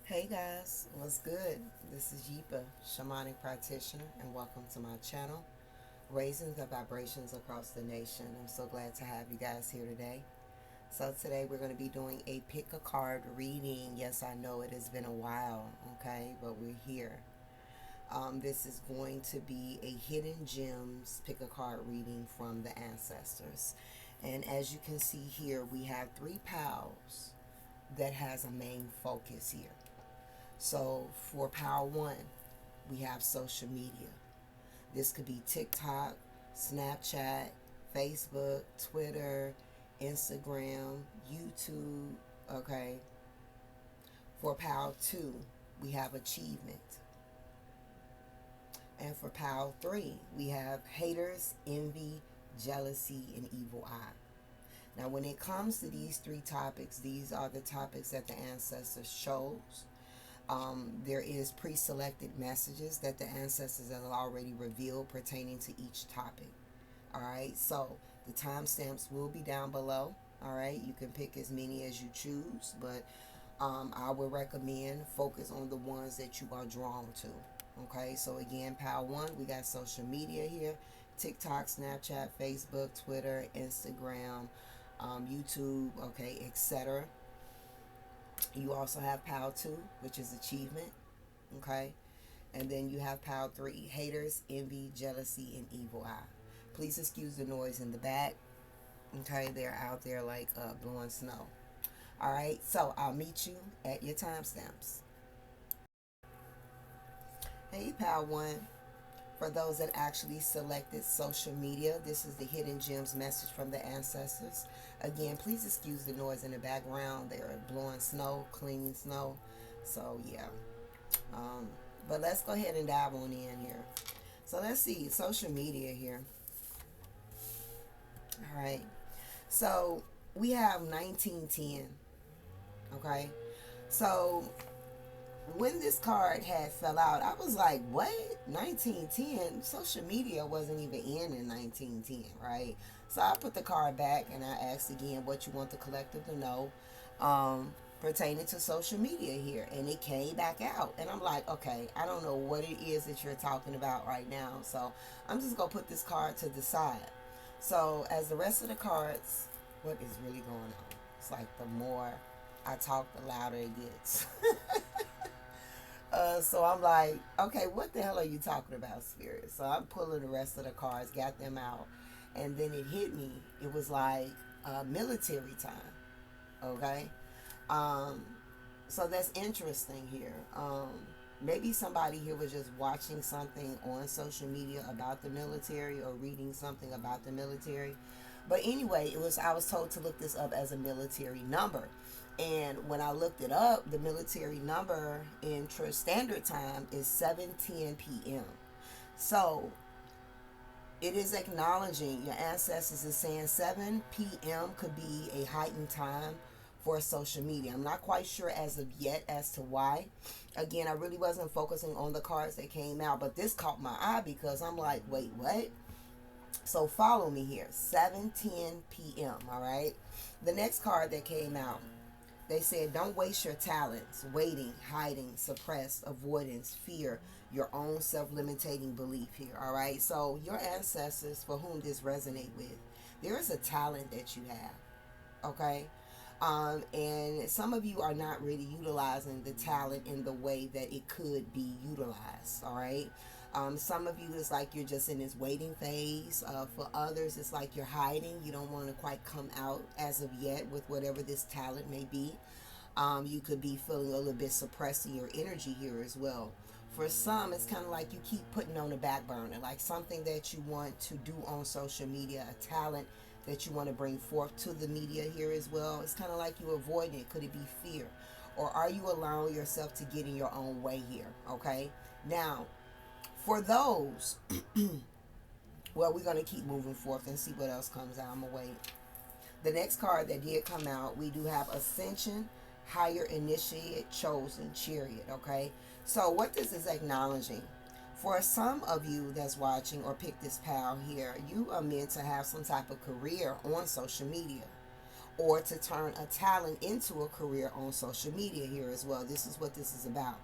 Hey guys, what's good? This is Yepa Shamanic Practitioner, and welcome to my channel, Raising the Vibrations Across the Nation. I'm so glad to have you guys here today. So today we're going to be doing a pick a card reading. Yes, I know it has been a while, okay, but we're here. This is going to be a hidden gems pick a card reading from the ancestors. And as you can see here, we have three pals that has a main focus here. So for Power One, we have social media. This could be TikTok, Snapchat, Facebook, Twitter, Instagram, YouTube. Okay. For Power Two, we have achievement. And for Power Three, we have haters, envy, jealousy, and evil eye. Now, when it comes to these three topics, these are the topics that the ancestors chose. There is pre-selected messages that the ancestors have already revealed pertaining to each topic. All right, so the timestamps will be down below. All right, you can pick as many as you choose, but I would recommend focus on the ones that you are drawn to. Okay, so again, Power One, we got social media here: TikTok, Snapchat, Facebook, Twitter, Instagram, YouTube, okay, etc. You also have Power 2, which is achievement, okay? And then you have Power 3, haters, envy, jealousy, and evil eye. Please excuse the noise in the back, okay? They're out there like blowing snow. All right, so I'll meet you at your timestamps. Hey, Power 1. For those that actually selected social media, this is the Hidden Gems message from the ancestors. Again, please excuse the noise in the background. They're blowing snow, cleaning snow. So, yeah. But let's go ahead and dive on in here. So, let's see. Social media here. All right. So, we have 1910. Okay. So, when this card had fell out, I was like, what? 1910? Social media wasn't even in 1910, right? So I put the card back and I asked again what you want the collective to know pertaining to social media here. And it came back out. And I'm like, okay, I don't know what it is that you're talking about right now. So I'm just going to put this card to the side. So as the rest of the cards, what is really going on? It's like the more I talk, the louder it gets. So I'm like, okay, what the hell are you talking about, Spirit? So I'm pulling the rest of the cards, got them out, and then it hit me. It was like military time, okay? Um, so that's interesting here. Maybe somebody here was just watching something on social media about the military or reading something about the military. But anyway, I was told to look this up as a military number. And when I looked it up, the military number in standard time is 7:10 p.m. So it is acknowledging your ancestors is saying 7 p.m. could be a heightened time for social media. I'm not quite sure as of yet as to why. Again, I really wasn't focusing on the cards that came out, but this caught my eye because I'm like, wait, what? So follow me here. 7:10 p.m. All right. The next card that came out, they said, don't waste your talents waiting, hiding, suppressed, avoidance, fear, your own self-limiting belief here. All right. So your ancestors, for whom this resonate with, there is a talent that you have. Okay. And some of you are not really utilizing the talent in the way that it could be utilized. All right. Some of you, it's like you're just in this waiting phase. For others, it's like you're hiding. You don't want to quite come out as of yet with whatever this talent may be. You could be feeling a little bit suppressing your energy here as well. For some, it's kind of like you keep putting on the back burner, like something that you want to do on social media, a talent that you want to bring forth to the media here as well. It's kind of like you avoiding it. Could it be fear? Or are you allowing yourself to get in your own way here? Okay. Now, for those, well, we're going to keep moving forth and see what else comes out. I'm going to wait. The next card that did come out, we do have Ascension, Higher Initiate, Chosen, Chariot, okay? So what this is acknowledging, for some of you that's watching or pick this pal here, you are meant to have some type of career on social media. or to turn a talent into a career on social media here as well. This is what this is about.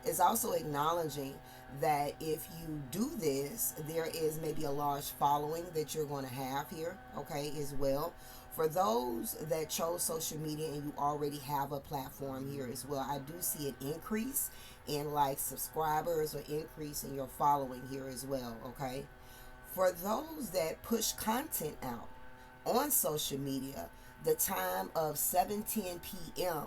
It's also acknowledging that if you do this, there is maybe a large following that you're going to have here, okay, as well. For those that chose social media and you already have a platform here as well, I do see an increase in like subscribers or increase in your following here as well, okay? For those that push content out on social media, the time of 7:10 p.m.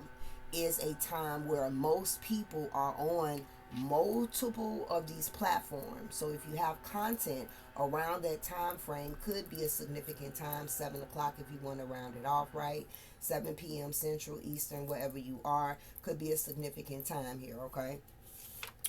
is a time where most people are on multiple of these platforms. So if you have content around that time frame, could be a significant time. 7 o'clock if you want to round it off, right? 7 p.m. Central, Eastern, wherever you are, could be a significant time here, okay?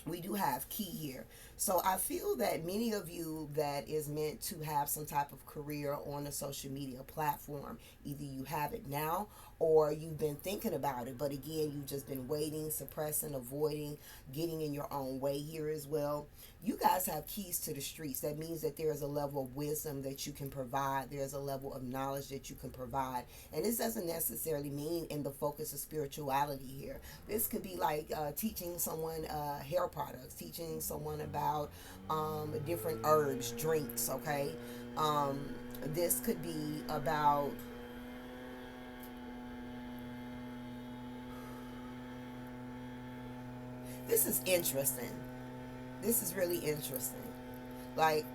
We do have key here. So I feel that many of you that is meant to have some type of career on a social media platform, either you have it now or you've been thinking about it, but again, you've just been waiting, suppressing, avoiding, getting in your own way here as well. You guys have keys to the streets. That means that there is a level of wisdom that you can provide. There's a level of knowledge that you can provide. And this doesn't necessarily mean in the focus of spirituality here. This could be like teaching someone hair products, teaching someone about different herbs, drinks, okay? This could be about this is interesting. This is really interesting. Like,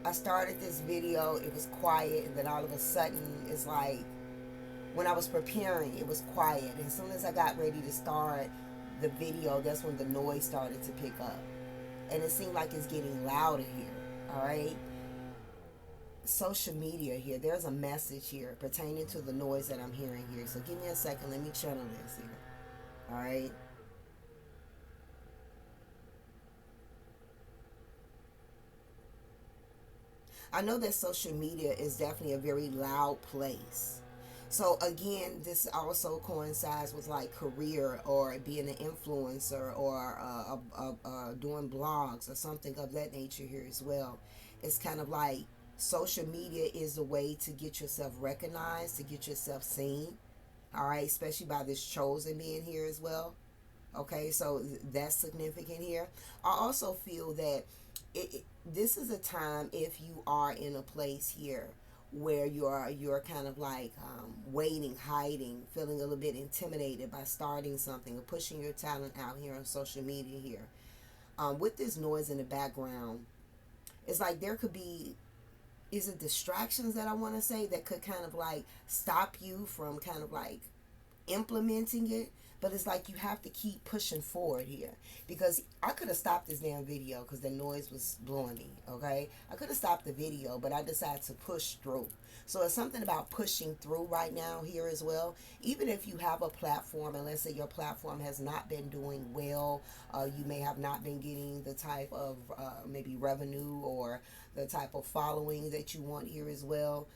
I started this video, it was quiet, and then all of a sudden, it's like, when I was preparing, it was quiet. And as soon as I got ready to start the video, that's when the noise started to pick up. And it seemed like it's getting louder here, all right? Social media here, there's a message here pertaining to the noise that I'm hearing here. So give me a second, let me channel this here, all right? I know that social media is definitely a very loud place. So again, this also coincides with like career or being an influencer or doing blogs or something of that nature here as well. It's kind of like social media is a way to get yourself recognized, to get yourself seen. All right, especially by this chosen being here as well. Okay, so that's significant here. I also feel that this is a time if you are in a place here where you're kind of like waiting, hiding, feeling a little bit intimidated by starting something or pushing your talent out here on social media here. With this noise in the background, it's like there could be, is it distractions that I want to say that could kind of like stop you from kind of like implementing it, but it's like you have to keep pushing forward here, because I could have stopped this damn video because the noise was blowing me, okay? I could have stopped the video, but I decided to push through. So it's something about pushing through right now here as well. Even if you have a platform, and let's say your platform has not been doing well, you may have not been getting the type of maybe revenue or the type of following that you want here as well,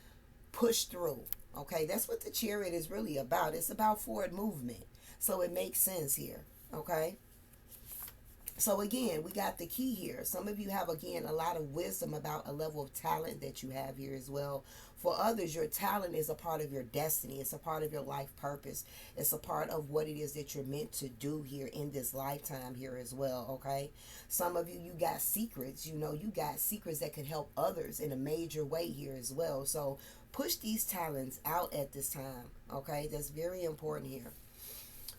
push through. Okay, that's what the chariot is really about. It's about forward movement. So it makes sense here. Okay. So again, we got the key here. Some of you have, again, a lot of wisdom about a level of talent that you have here as well. For others, your talent is a part of your destiny. It's a part of your life purpose. It's a part of what it is that you're meant to do here in this lifetime here as well, okay? Some of you, you got secrets. You know, you got secrets that can help others in a major way here as well. So push these talents out at this time, okay? That's very important here.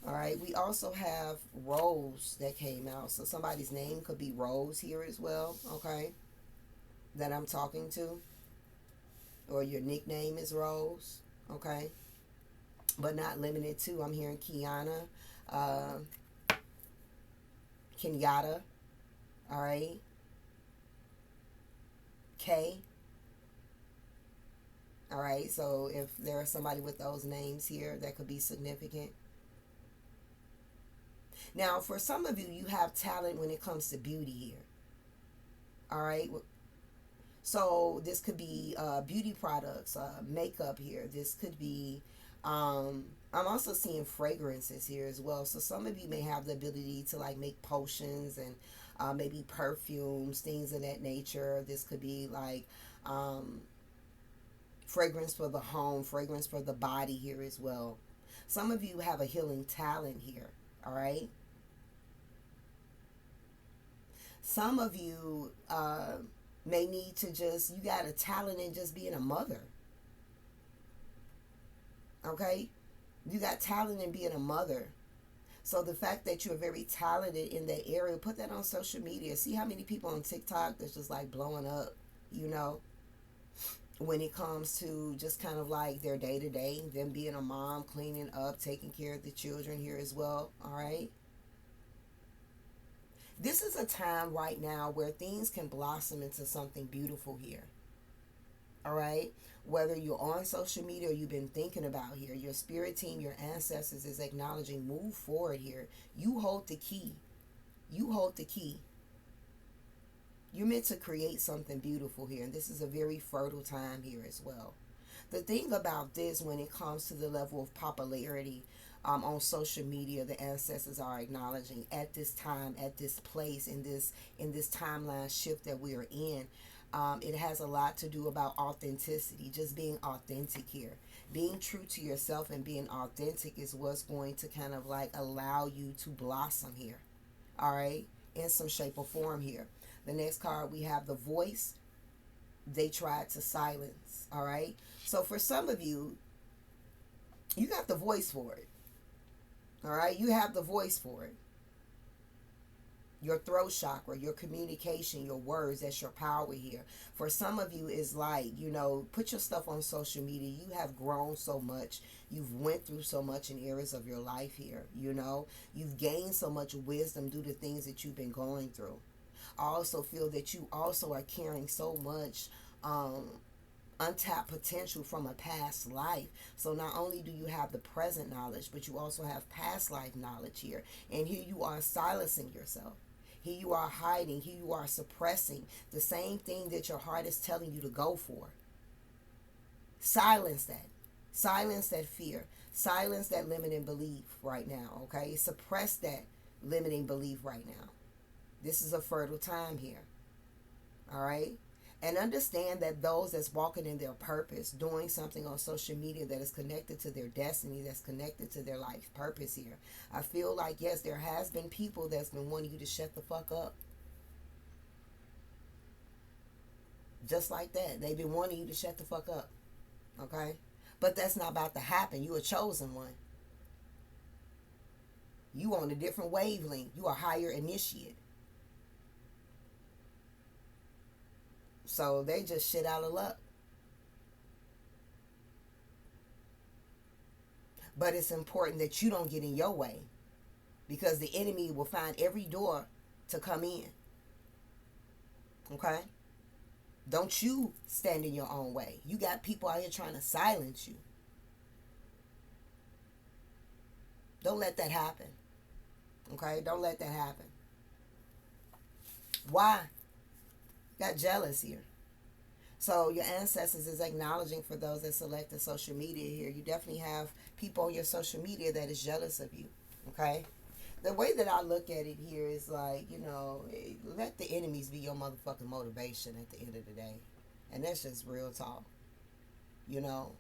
All right, we also have Rose that came out. So somebody's name could be Rose here as well, okay, that I'm talking to. Or your nickname is Rose, okay? But not limited to. I'm hearing Kiana, uh, Kenyatta, all right? K, all right? So if there's somebody with those names here, that could be significant. Now, for some of you, you have talent when it comes to beauty here. All right. So this could be beauty products, makeup here. This could be, I'm also seeing fragrances here as well. So some of you may have the ability to like make potions and maybe perfumes, things of that nature. This could be like Fragrance for the home, fragrance for the body here as well. Some of you have a healing talent here, all right? Some of you may need to just, you got a talent in just being a mother, okay? You got talent in being a mother. So the fact that you're very talented in that area, put that on social media. See how many people on TikTok that's just like blowing up, you know, when it comes to just kind of like their day to day, them being a mom, cleaning up, taking care of the children here as well, all right? This is a time right now where things can blossom into something beautiful here, all right? Whether you're on social media or you've been thinking about here, your spirit team, your ancestors is acknowledging, move forward here. You hold the key. You hold the key. You're meant to create something beautiful here, and this is a very fertile time here as well. The thing about this, when it comes to the level of popularity on social media, the ancestors are acknowledging at this time, at this place, in this timeline shift that we are in. It has a lot to do about authenticity, just being authentic here. Being true to yourself and being authentic is what's going to kind of like allow you to blossom here, all right, in some shape or form here. The next card, we have the voice they tried to silence, all right? So for some of you, you got the voice for it, all right? You have the voice for it. Your throat chakra, your communication, your words, that's your power here. For some of you, is like, you know, put your stuff on social media. You have grown so much. You've went through so much in areas of your life here, you know. You've gained so much wisdom due to things that you've been going through. I also feel that you also are carrying so much untapped potential from a past life. So not only do you have the present knowledge, but you also have past life knowledge here. And here you are silencing yourself. Here you are hiding. Here you are suppressing the same thing that your heart is telling you to go for. Silence that. Silence that fear. Silence that limiting belief right now, okay? Suppress that limiting belief right now. This is a fertile time here, all right? And understand that those that's walking in their purpose, doing something on social media that is connected to their destiny, that's connected to their life purpose here. I feel like, yes, there has been people that's been wanting you to shut the fuck up. Just like that. They've been wanting you to shut the fuck up, okay? But that's not about to happen. You a chosen one. You on a different wavelength. You a higher initiate. So they just shit out of luck. But it's important that you don't get in your way, because the enemy will find every door to come in. Okay? Don't you stand in your own way. You got people out here trying to silence you. Don't let that happen. Okay? Don't let that happen. Why? Got jealous here. So your ancestors is acknowledging, for those that selected social media here, you definitely have people on your social media that is jealous of you, okay? The way that I look at it here is like, you know, let the enemies be your motherfucking motivation at the end of the day. And that's just real talk, you know?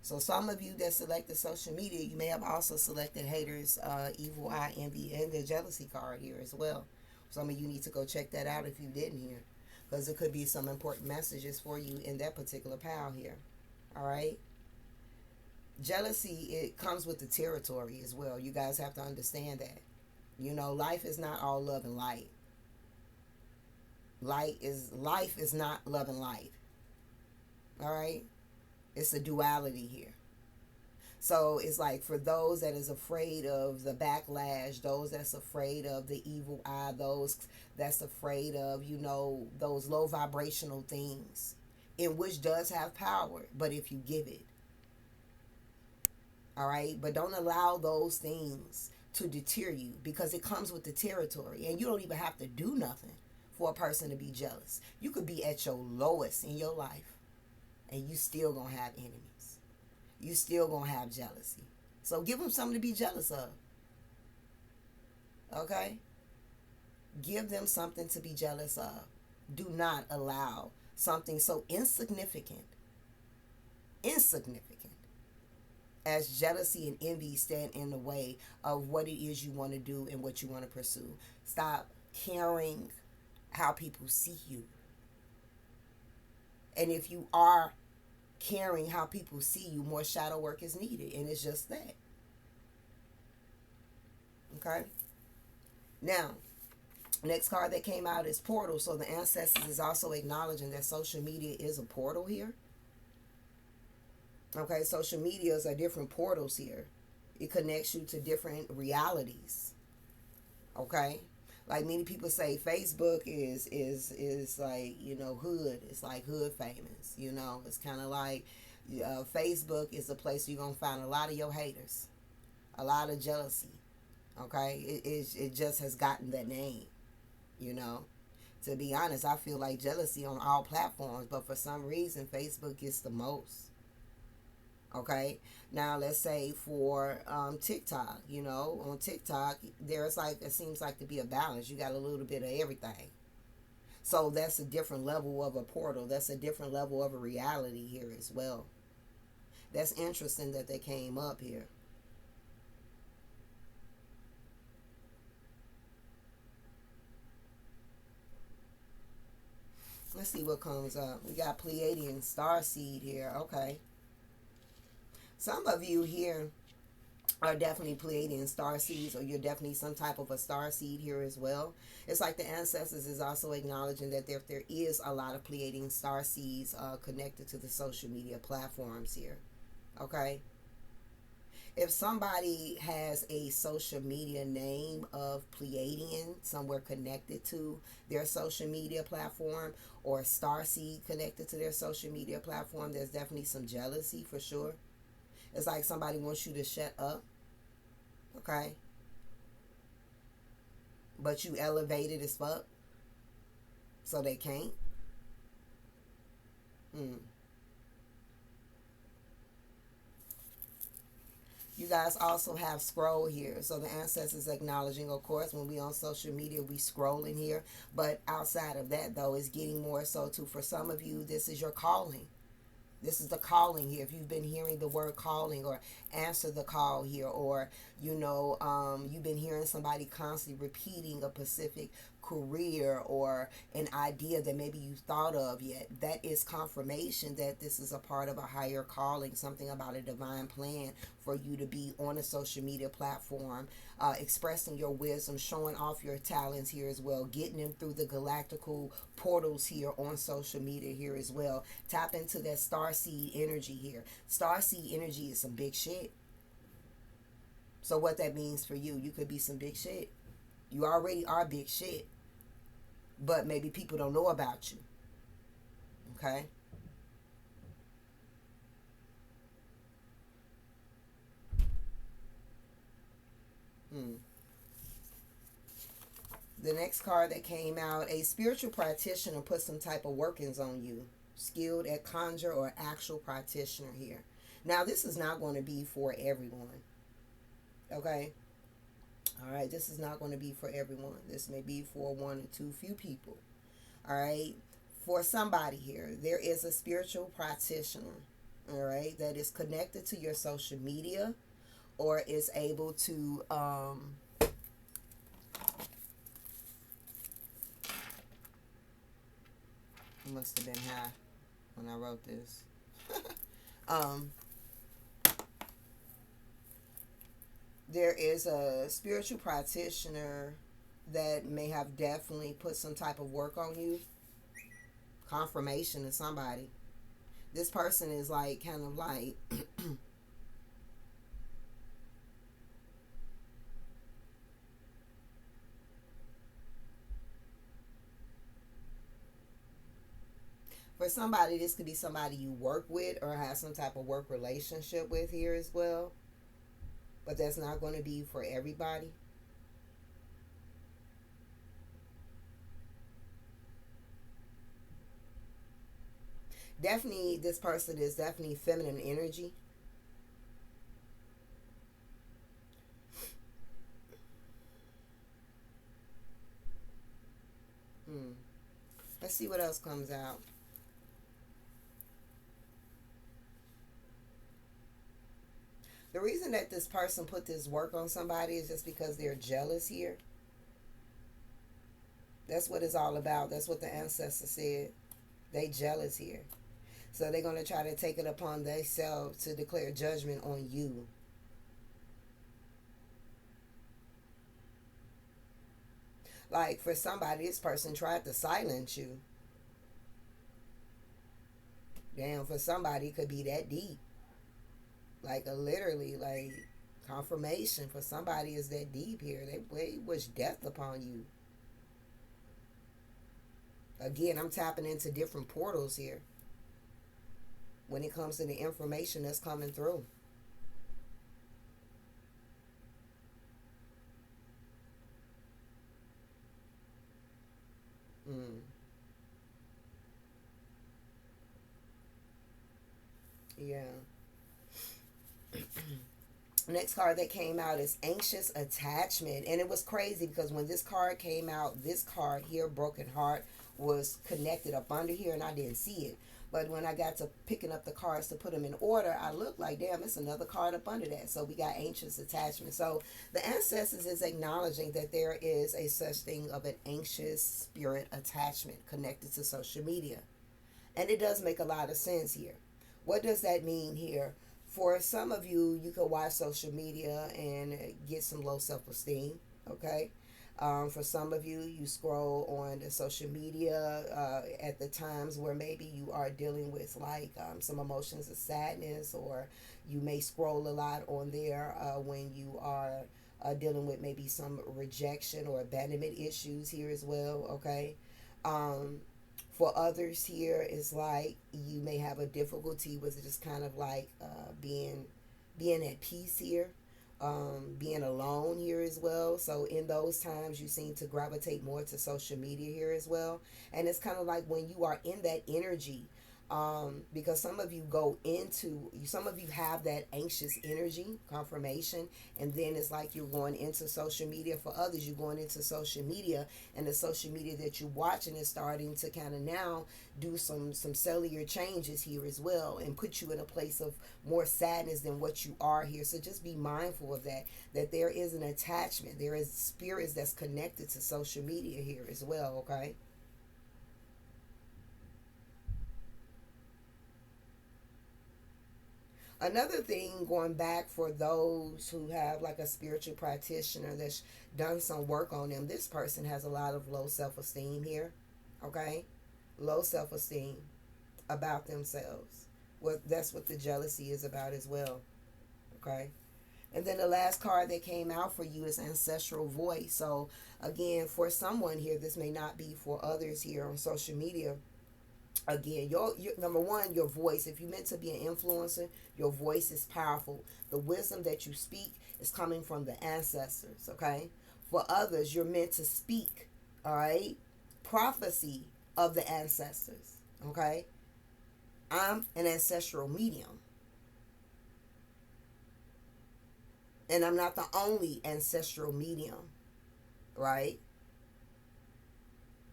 So some of you that selected social media, you may have also selected haters, evil eye, envy, and the jealousy card here as well. Some of you need to go check that out if you didn't hear, because it could be some important messages for you in that particular pile here. All right? Jealousy, it comes with the territory as well. You guys have to understand that. You know, life is not all love and light. Life is not love and light. All right? It's a duality here. So it's like, for those that is afraid of the backlash, those that's afraid of the evil eye, those that's afraid of, you know, those low vibrational things, in which does have power, but if you give it. All right? But don't allow those things to deter you, because it comes with the territory. And you don't even have to do nothing for a person to be jealous. You could be at your lowest in your life, and you still gonna have enemies. You still gonna have jealousy. So give them something to be jealous of. Okay? Give them something to be jealous of. Do not allow something so insignificant insignificant, as jealousy and envy stand in the way of what it is you want to do and what you want to pursue. Stop caring how people see you. And if you are caring how people see you, more shadow work is needed. And it's just that. Okay? Now, next card that came out is portal. So the ancestors is also acknowledging that social media is a portal here. Okay, social medias are different portals here. It connects you to different realities. Okay? Like many people say, Facebook is like, you know, hood. It's like hood famous. You know, it's kind of like Facebook is a place you're gonna find a lot of your haters, a lot of jealousy. Okay, it just has gotten that name. You know, to be honest, I feel like jealousy on all platforms, but for some reason, Facebook gets the most. Okay, now let's say for TikTok, you know, on TikTok there's like, it seems like to be a balance. You got a little bit of everything. So that's a different level of a portal. That's a different level of a reality here as well. That's interesting that they came up here. Let's see what comes up. We got Pleiadian starseed here. Okay, some of you here are definitely Pleiadian star seeds, or you're definitely some type of a star seed here as well. It's like the ancestors is also acknowledging that there is a lot of Pleiadian star seeds connected to the social media platforms here. Okay, if somebody has a social media name of Pleiadian somewhere connected to their social media platform, or star seed connected to their social media platform, there's definitely some jealousy for sure. It's like somebody wants you to shut up, okay? But you elevated as fuck, so they can't. You guys also have scroll here. So the ancestors acknowledging, of course, when we on social media, we scroll in here. But outside of that, though, it's getting more so too. For some of you, this is your calling. This is the calling here. If you've been hearing the word calling, or answer the call here, or you've been hearing somebody constantly repeating a specific career or an idea that maybe you thought of yet, that is confirmation that this is a part of a higher calling, something about a divine plan for you to be on a social media platform, expressing your wisdom, showing off your talents here as well, getting them through the galactical portals here on social media here as well. Tap into that starseed energy here. Starseed energy is some big shit. So what that means for you, you could be some big shit. You already are big shit, but maybe people don't know about you. Okay? The next card that came out, a spiritual practitioner put some type of workings on you. Skilled at conjure or actual practitioner here. Now, this is not going to be for everyone. Okay? All right, this is not going to be for everyone. This may be for one or two few people. All right? For somebody here, there is a spiritual practitioner, all right, that is connected to your social media, or is able to it must have been high when I wrote this. There is a spiritual practitioner that may have definitely put some type of work on you. Confirmation to somebody. This person is like kind of like for somebody, this could be somebody you work with or have some type of work relationship with here as well. But that's not going to be for everybody. Definitely, this person is definitely feminine energy. Let's see what else comes out. reason that this person put this work on somebody is just because they're jealous here. That's what it's all about. That's what the ancestor said. They jealous here. So they're going to try to take it upon themselves to declare judgment on you. Like for somebody, this person tried to silence you. Damn, for somebody, it could be that deep. Like literally, like confirmation for somebody is that deep here. They wish death upon you. Again, I'm tapping into different portals here when it comes to the information that's coming through. Mm. Yeah. Next card that came out is anxious attachment. And it was crazy because when this card came out, this card here, broken heart, was connected up under here and I didn't see it. But when I got to picking up the cards to put them in order, I looked like, damn, it's another card up under that. So we got anxious attachment. So the ancestors is acknowledging that there is a such thing of an anxious spirit attachment connected to social media. And it does make a lot of sense here. What does that mean here? For some of you, you can watch social media and get some low self-esteem, okay? For some of you, you scroll on the social media at the times where maybe you are dealing with like some emotions of sadness, or you may scroll a lot on there when you are dealing with maybe some rejection or abandonment issues here as well, okay? Um, for others here, it's like you may have a difficulty with just kind of like being at peace here, being alone here as well. So in those times, you seem to gravitate more to social media here as well. And it's kind of like when you are in that energy, because some of you have that anxious energy confirmation, and then it's like you're going into social media. For others, you're going into social media, and the social media that you're watching is starting to kind of now do some cellular changes here as well, and put you in a place of more sadness than what you are here. So just be mindful of that there is an attachment, there is spirits that's connected to social media here as well, okay? Another thing, going back for those who have like a spiritual practitioner that's done some work on them, this person has a lot of low self-esteem here, okay? Low self-esteem about themselves. Well, that's what the jealousy is about as well, okay? And then the last card that came out for you is ancestral voice. So again, for someone here, this may not be for others here on social media. Again, your number one, your voice. If you're meant to be an influencer, your voice is powerful. The wisdom that you speak is coming from the ancestors, okay? For others, you're meant to speak, all right? Prophecy of the ancestors, okay? I'm an ancestral medium, and I'm not the only ancestral medium, right?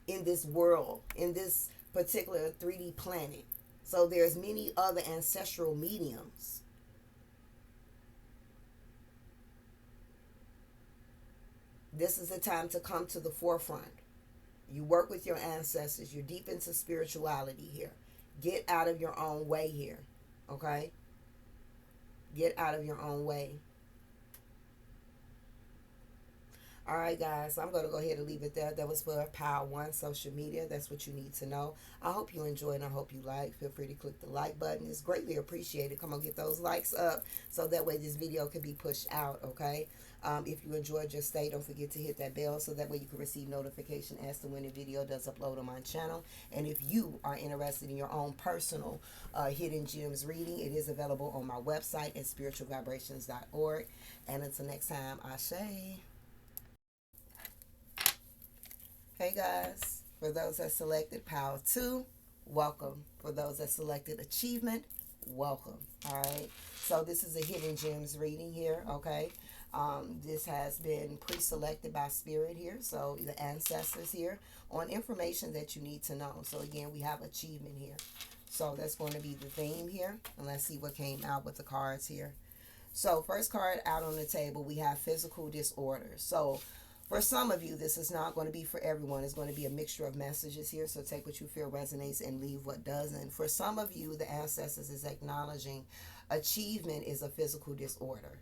In this world, in this particular 3D planet. So there's many other ancestral mediums. This is the time to come to the forefront. You work with your ancestors. You're deep into spirituality here. Get out of your own way here, okay? Get out of your own way. All right, guys, I'm going to go ahead and leave it there. That was for Power One Social Media. That's what you need to know. I hope you enjoy and I hope you like. Feel free to click the like button. It's greatly appreciated. Come on, get those likes up so that way this video can be pushed out, okay? If you enjoyed, just stay. Don't forget to hit that bell so that way you can receive notification as to when the video does upload on my channel. And if you are interested in your own personal Hidden Gems reading, it is available on my website at spiritualvibrations.org. And until next time, Ashe. Hey guys, for those that selected Power 2, welcome. For those that selected Achievement, welcome. Alright, so this is a Hidden Gems reading here, okay? This has been pre-selected by Spirit here, so the ancestors here, on information that you need to know. So again, we have Achievement here. So that's going to be the theme here, and let's see what came out with the cards here. So, first card out on the table, we have physical disorders. So, for some of you, this is not going to be for everyone. It's going to be a mixture of messages here. So, take what you feel resonates and leave what doesn't. For some of you, the ancestors is acknowledging achievement is a physical disorder.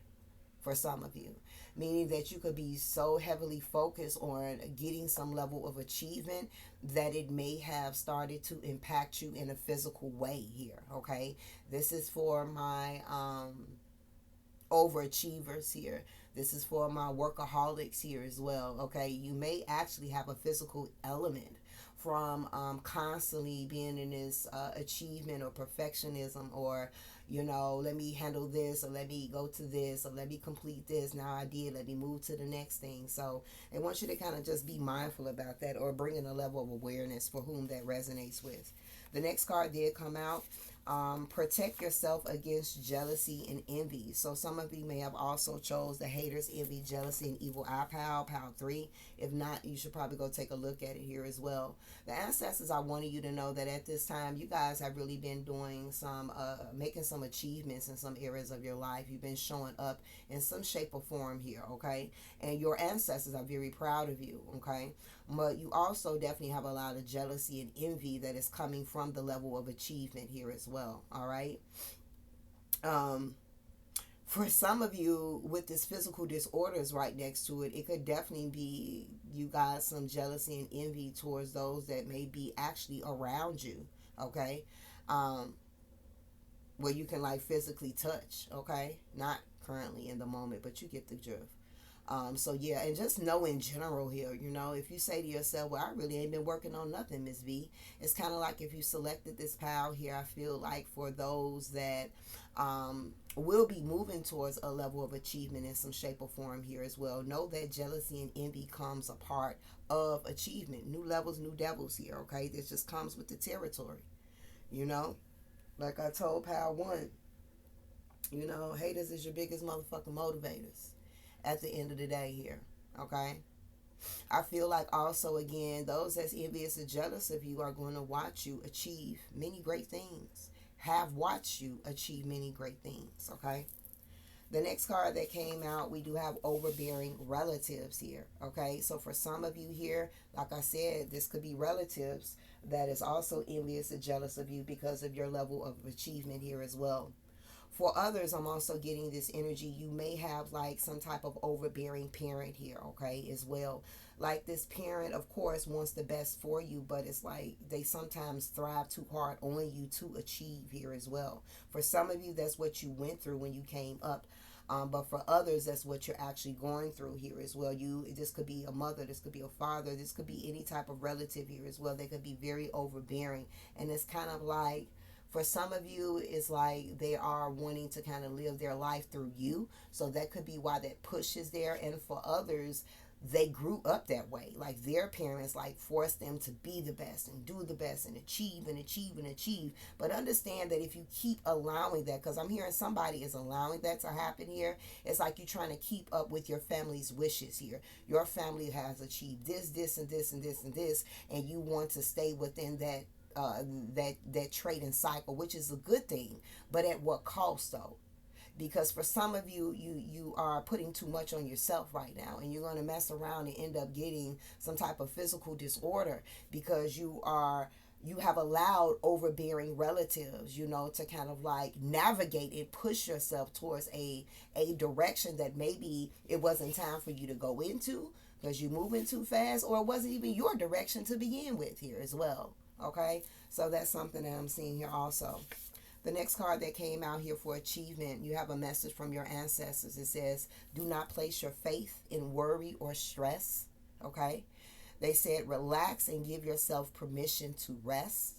For some of you, meaning that you could be so heavily focused on getting some level of achievement that it may have started to impact you in a physical way here. Okay, this is for my overachievers here. This is for my workaholics here as well. Okay, you may actually have a physical element from constantly being in this achievement or perfectionism, or let me handle this, or let me go to this, or let me complete this. Now I did, let me move to the next thing. So they want you to kind of just be mindful about that, or bring in a level of awareness for whom that resonates with. The next card did come out. Protect yourself against jealousy and envy. So some of you may have also chose the haters, envy, jealousy, and evil eye pile 3. If not, you should probably go take a look at it here as well. The ancestors, I wanted you to know that at this time, you guys have really been doing some, making some achievements in some areas of your life. You've been showing up in some shape or form here, okay? And your ancestors are very proud of you, okay? But you also definitely have a lot of jealousy and envy that is coming from the level of achievement here as well. All right. For some of you with this physical disorders right next to it, it could definitely be you guys some jealousy and envy towards those that may be actually around you. Okay. Where you can like physically touch. Okay. Not currently in the moment, but you get the drift. So yeah, and just know in general here, if you say to yourself, well, I really ain't been working on nothing, Miss V, it's kind of like if you selected this pile here, I feel like for those that will be moving towards a level of achievement in some shape or form here as well, know that jealousy and envy comes a part of achievement. New levels, new devils here, okay? This just comes with the territory, like I told pile 1, haters is your biggest motherfucking motivators at the end of the day here, okay? I feel like also, again, those that's envious and jealous of you are going to watch you achieve many great things, have watched you achieve many great things, okay? The next card that came out, we do have overbearing relatives here, okay? So for some of you here, like I said, this could be relatives that is also envious and jealous of you because of your level of achievement here as well. For others, I'm also getting this energy. You may have like some type of overbearing parent here, okay, as well. Like this parent, of course, wants the best for you, but it's like they sometimes thrive too hard on you to achieve here as well. For some of you, that's what you went through when you came up. But for others, that's what you're actually going through here as well. This could be a mother, this could be a father, this could be any type of relative here as well. They could be very overbearing. And it's kind of like, for some of you, it's like they are wanting to kind of live their life through you. So that could be why that push is there. And for others, they grew up that way. Like their parents like forced them to be the best and do the best and achieve and achieve and achieve. But understand that if you keep allowing that, because I'm hearing somebody is allowing that to happen here, it's like you're trying to keep up with your family's wishes here. Your family has achieved this, this, and this, and this, and this, and you want to stay within that trading cycle, which is a good thing, but at what cost though? Because for some of you, you are putting too much on yourself right now, and you're going to mess around and end up getting some type of physical disorder because you have allowed overbearing relatives, to kind of like navigate and push yourself towards a direction that maybe it wasn't time for you to go into because you're moving too fast, or it wasn't even your direction to begin with here as well. Okay, so that's something that I'm seeing here also. The next card that came out here for achievement, you have a message from your ancestors. It says, do not place your faith in worry or stress. Okay, they said, relax and give yourself permission to rest.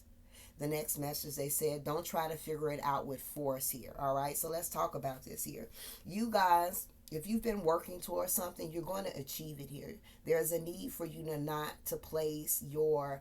The next message, they said, don't try to figure it out with force here. All right, so let's talk about this here. You guys, if you've been working towards something, you're going to achieve it here. There's a need for you to not to place your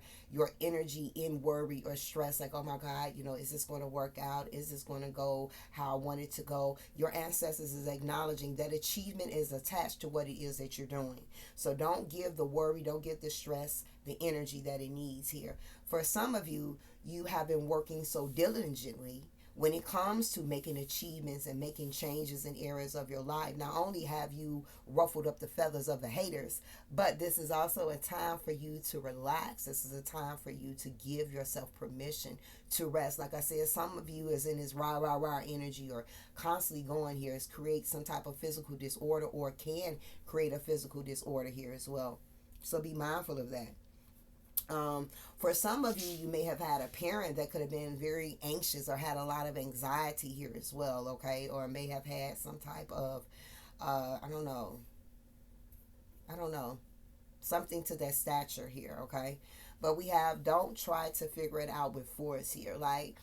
energy in worry or stress, like, oh my God, is this going to work out? Is this going to go how I want it to go? Your ancestors is acknowledging that achievement is attached to what it is that you're doing. So don't give the worry, don't give the stress the energy that it needs here. For some of you, you have been working so diligently when it comes to making achievements and making changes in areas of your life, not only have you ruffled up the feathers of the haters, but this is also a time for you to relax. This is a time for you to give yourself permission to rest. Like I said, some of you is in this rah, rah, rah energy or constantly going here is create some type of physical disorder or can create a physical disorder here as well. So be mindful of that. For some of you, you may have had a parent that could have been very anxious or had a lot of anxiety here as well, okay? Or may have had some type of, I don't know, something to that stature here, okay? But we have, don't try to figure it out with force here. Like,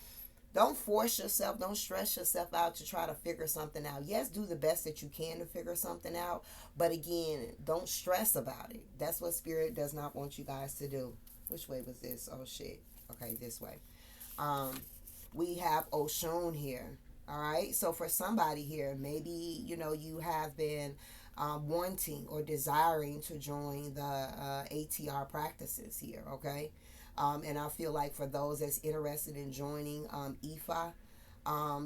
don't force yourself, don't stress yourself out to try to figure something out. Yes, do the best that you can to figure something out, but again, don't stress about it. That's what Spirit does not want you guys to do. Which way was this? Oh shit. Okay, this way. We have Oshun here. All right. So for somebody here, maybe you have been wanting or desiring to join the ATR practices here. Okay. And I feel like for those that's interested in joining IFA,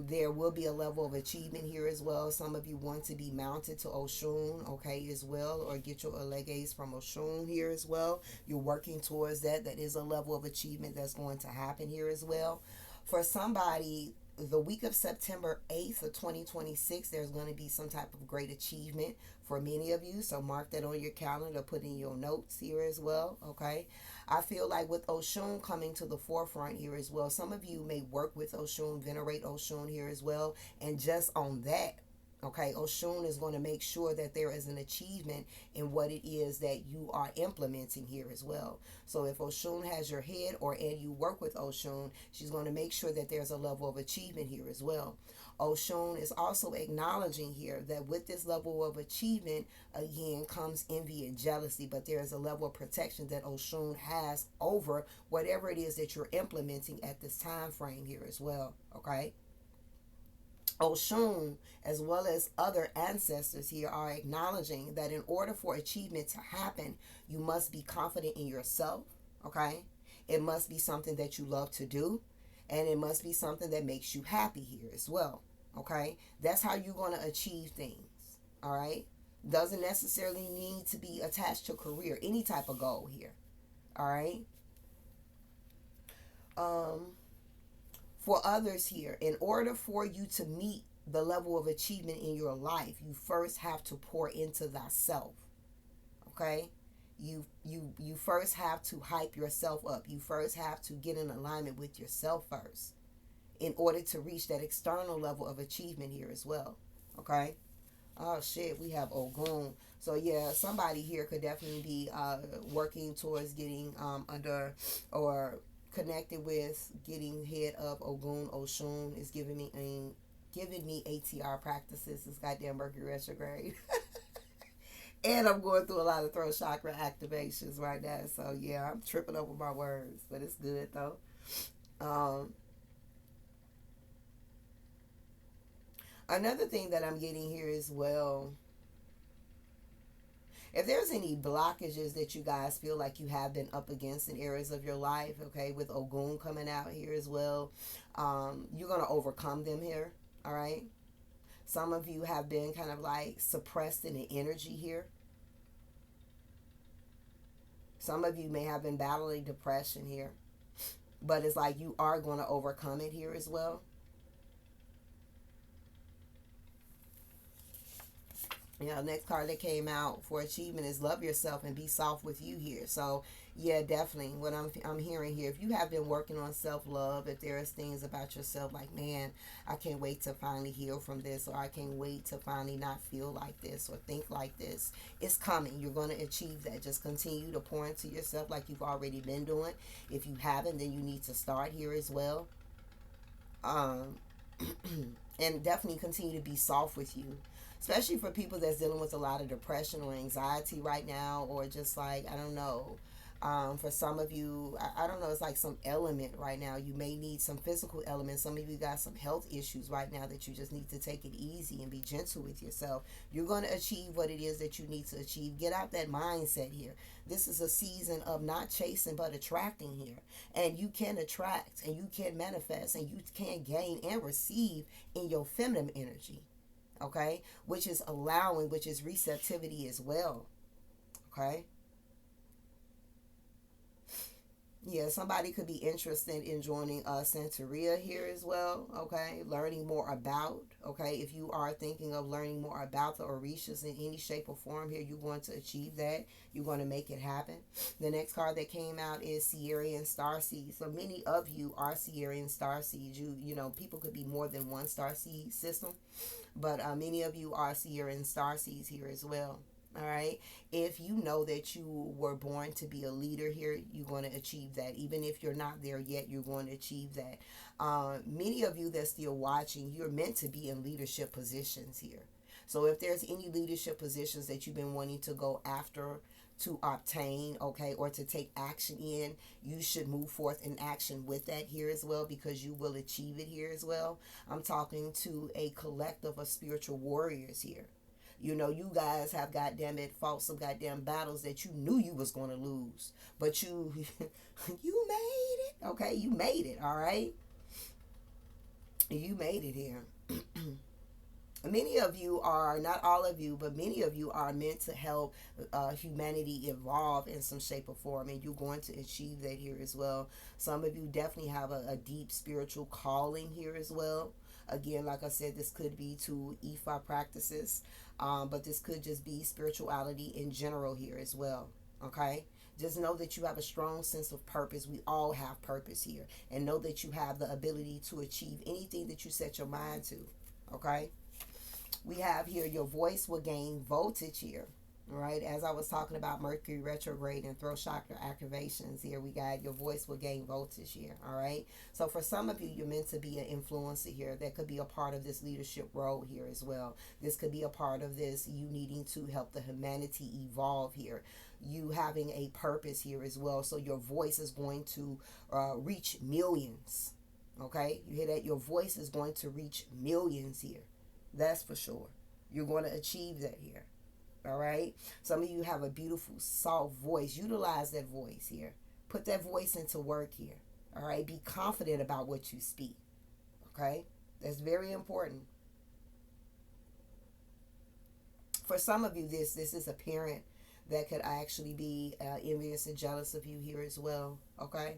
there will be a level of achievement here as well. Some of you want to be mounted to Oshun, okay, as well, or get your legates from Oshun here as well. You're working towards that. That is a level of achievement that's going to happen here as well. For somebody, the week of September 8th of 2026, there's going to be some type of great achievement for many of you. So mark that on your calendar, put in your notes here as well, okay? I feel like with Oshun coming to the forefront here as well, some of you may work with Oshun, venerate Oshun here as well. And just on that, okay, Oshun is going to make sure that there is an achievement in what it is that you are implementing here as well. So if Oshun has your head and you work with Oshun, she's going to make sure that there's a level of achievement here as well. Oshun is also acknowledging here that with this level of achievement, again, comes envy and jealousy, but there is a level of protection that Oshun has over whatever it is that you're implementing at this time frame here as well, okay? Oshun, as well as other ancestors here, are acknowledging that in order for achievement to happen, you must be confident in yourself, okay? It must be something that you love to do, and it must be something that makes you happy here as well, okay? That's how you're going to achieve things, all right? Doesn't necessarily need to be attached to career, any type of goal here, all right? For others here, in order for you to meet the level of achievement in your life, you first have to pour into thyself, okay? You first have to hype yourself up. You first have to get in alignment with yourself first in order to reach that external level of achievement here as well, okay? Oh shit, we have Ogun. So yeah, somebody here could definitely be working towards getting under or connected with getting head of Ogun. Oshun is giving me ATR practices. This goddamn Mercury retrograde. And I'm going through a lot of throat chakra activations right now. So yeah, I'm tripping over my words, but it's good though. Another thing that I'm getting here as well, if there's any blockages that you guys feel like you have been up against in areas of your life, okay, with Ogun coming out here as well, you're going to overcome them here, all right? Some of you have been kind of like suppressed in the energy here. Some of you may have been battling depression here, but it's like you are going to overcome it here as well. Next card that came out for achievement is love yourself and be soft with you here. So yeah, definitely what I'm hearing here, if you have been working on self-love, if there is things about yourself like, man, I can't wait to finally heal from this, or I can't wait to finally not feel like this or think like this, it's coming. You're going to achieve that. Just continue to pour into yourself like you've already been doing. If you haven't, then you need to start here as well. And definitely continue to be soft with you, especially for people that's dealing with a lot of depression or anxiety right now, or just like, I don't know, For some of you, I don't know, it's like some element right now. You may need some physical elements. Some of you got some health issues right now that you just need to take it easy and be gentle with yourself. You're going to achieve what it is that you need to achieve. Get out that mindset here. This is a season of not chasing but attracting here. And you can attract and you can manifest and you can gain and receive in your feminine energy. Okay? Which is allowing, which is receptivity as well. Okay? Yeah, somebody could be interested in joining Santeria here as well, okay? Learning more about, okay? If you are thinking of learning more about the Orishas in any shape or form here, you're going to achieve that. You're going to make it happen. The next card that came out is Sierrian Starseed. So many of you are Sierrian Starseeds. You know, people could be more than one Starseed system, but many of you are Sierrian Starseeds here as well. All right. If you know that you were born to be a leader here, you're going to achieve that. Even if you're not there yet, you're going to achieve that. Many of you that's still watching, you're meant to be in leadership positions here. So if there's any leadership positions that you've been wanting to go after to obtain, okay, or to take action in, you should move forth in action with that here as well, because you will achieve it here as well. I'm talking to a collective of spiritual warriors here. You know, you guys have goddamn it fought some goddamn battles that you knew you was going to lose, but you you made it. Okay, you made it. All right, you made it here. Many of you are, not all of you, but many of you are meant to help humanity evolve in some shape or form, and you're going to achieve that here as well. Some of you definitely have a deep spiritual calling here as well. Again, like I said, this could be to Yepa practices, but this could just be spirituality in general here as well. Okay? Just know that you have a strong sense of purpose. We all have purpose here. And know that you have the ability to achieve anything that you set your mind to. Okay? We have here your voice will gain voltage here. All right, as I was talking about Mercury retrograde and throat chakra activations, here we got your voice will gain voltage here. All right, so for some of you, you're meant to be an influencer here. That could be a part of this leadership role here as well. This could be a part of this, you needing to help the humanity evolve here. You having a purpose here as well. So your voice is going to reach millions. Okay, you hear that? Your voice is going to reach millions here. That's for sure. You're going to achieve that here. All right. Some of you have a beautiful, soft voice. Utilize that voice here. Put that voice into work here. All right. Be confident about what you speak. Okay. That's very important. For some of you, this is a parent that could actually be envious and jealous of you here as well. Okay.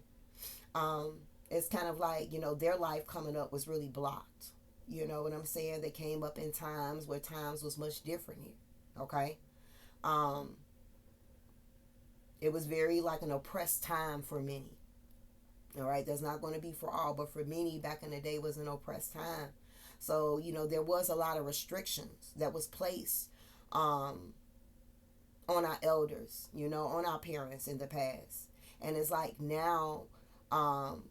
It's kind of like, you know, their life coming up was really blocked. You know what I'm saying? They came up in times where times was much different here. Okay. It was very like an oppressed time for many. All right. That's not going to be for all, but for many back in the day was an oppressed time. So, you know, there was a lot of restrictions that was placed on our elders, you know, on our parents in the past. And it's like now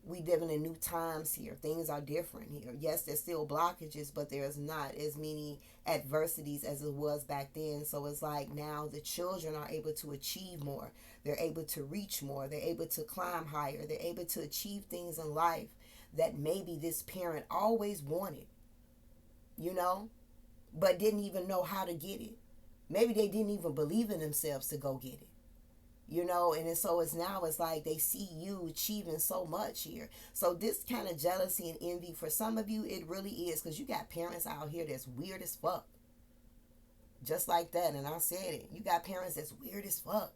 we living in new times here. Things are different here. Yes, there's still blockages, but there's not as many adversities as it was back then. So it's like now the children are able to achieve more. They're able to reach more. They're able to climb higher. They're able to achieve things in life that maybe this parent always wanted, you know, but didn't even know how to get it. Maybe they didn't even believe in themselves to go get it. You know, and so it's now it's like they see you achieving so much here. So this kind of jealousy and envy for some of you, it really is, because you got parents out here that's weird as fuck. Just like that. And I said it. You got parents that's weird as fuck.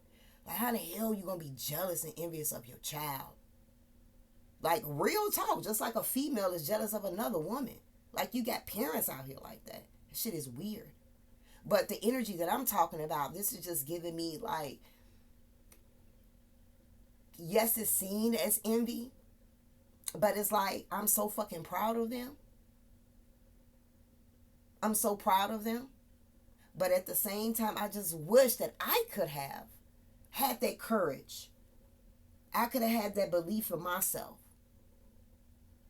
Like, how the hell you gonna be jealous and envious of your child? Like, real talk. Just like a female is jealous of another woman. Like, you got parents out here like that. That shit is weird. But the energy that I'm talking about, this is just giving me like, yes, it's seen as envy, but it's like, I'm so fucking proud of them. I'm so proud of them. But at the same time, I just wish that I could have had that courage. I could have had that belief in myself.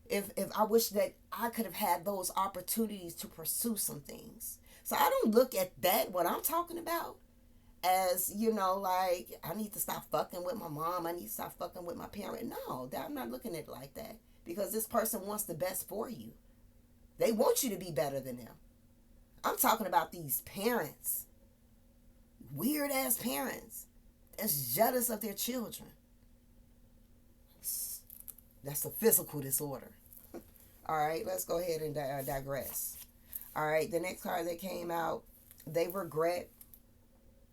If I wish that I could have had those opportunities to pursue some things. So I don't look at that, what I'm talking about, as, like, I need to stop fucking with my mom, I need to stop fucking with my parent. No, I'm not looking at it like that, because this person wants the best for you. They want you to be better than them. I'm talking about these parents, weird ass parents that's jealous of their children. That's a physical disorder. All right, let's go ahead and digress. All right, the next card that came out, they regret.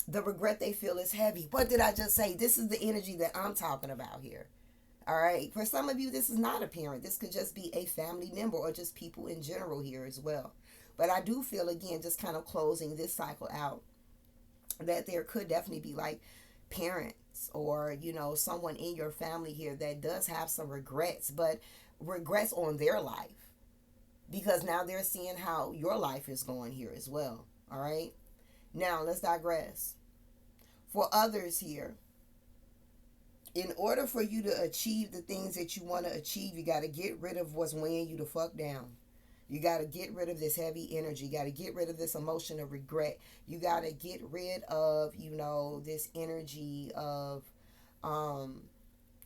The regret they feel is heavy. What did I just say? This is the energy that I'm talking about here. All right, for some of you, this is not a parent. This could just be a family member or just people in general here as well. But I do feel, again, just kind of closing this cycle out, that there could definitely be like parents or, someone in your family here that does have some regrets, but regrets on their life, because now they're seeing how your life is going here as well. All right, now let's digress. For others here, in order for you to achieve the things that you want to achieve, you got to get rid of what's weighing you the fuck down. You got to get rid of this heavy energy. You got to get rid of this emotion of regret. You got to get rid of, this energy of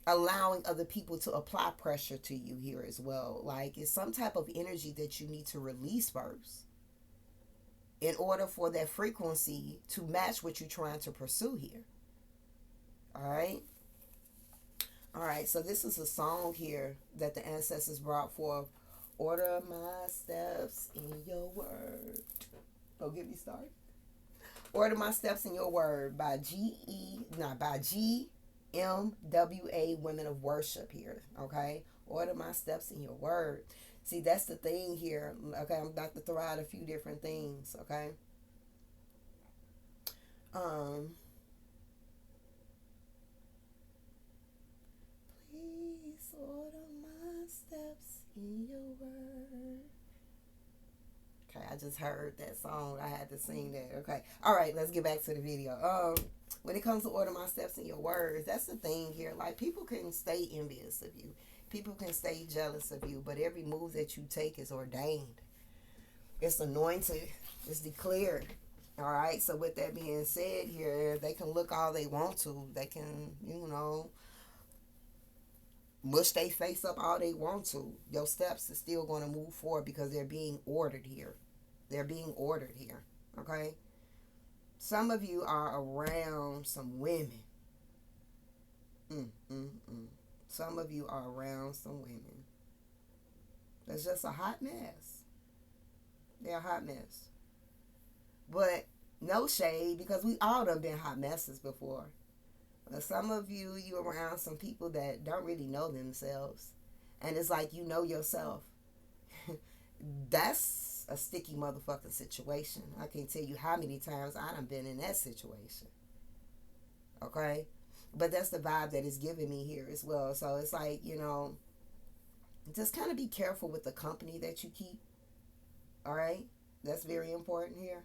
allowing other people to apply pressure to you here as well. Like, it's some type of energy that you need to release first in order for that frequency to match what you're trying to pursue here. All right? All right, so this is a song here that the ancestors brought forth. Order my steps in your word. Don't get me started. Order my steps in your word by GMWA Women of Worship here. Okay? Order my steps in your word. See, that's the thing here. Okay, I'm about to throw out a few different things. Okay? Please order my steps in your word. Okay, I just heard that song. I had to sing that. Okay. All right, let's get back to the video. When it comes to order my steps in your words, that's the thing here. Like, people can stay envious of you. People can stay jealous of you, but every move that you take is ordained. It's anointed. It's declared. All right. So with that being said here, they can look all they want to. They can, mush they face up all they want to. Your steps are still going to move forward because they're being ordered here. They're being ordered here. Okay? Some of you are around some women. Some of you are around some women. That's just a hot mess. They're a hot mess. But no shade, because we all done been hot messes before. Some of you around some people that don't really know themselves. And it's like, you know yourself. That's a sticky motherfucking situation. I can't tell you how many times I done been in that situation. Okay? But that's the vibe that is giving me here as well. So it's like, just kind of be careful with the company that you keep. All right? That's very important here.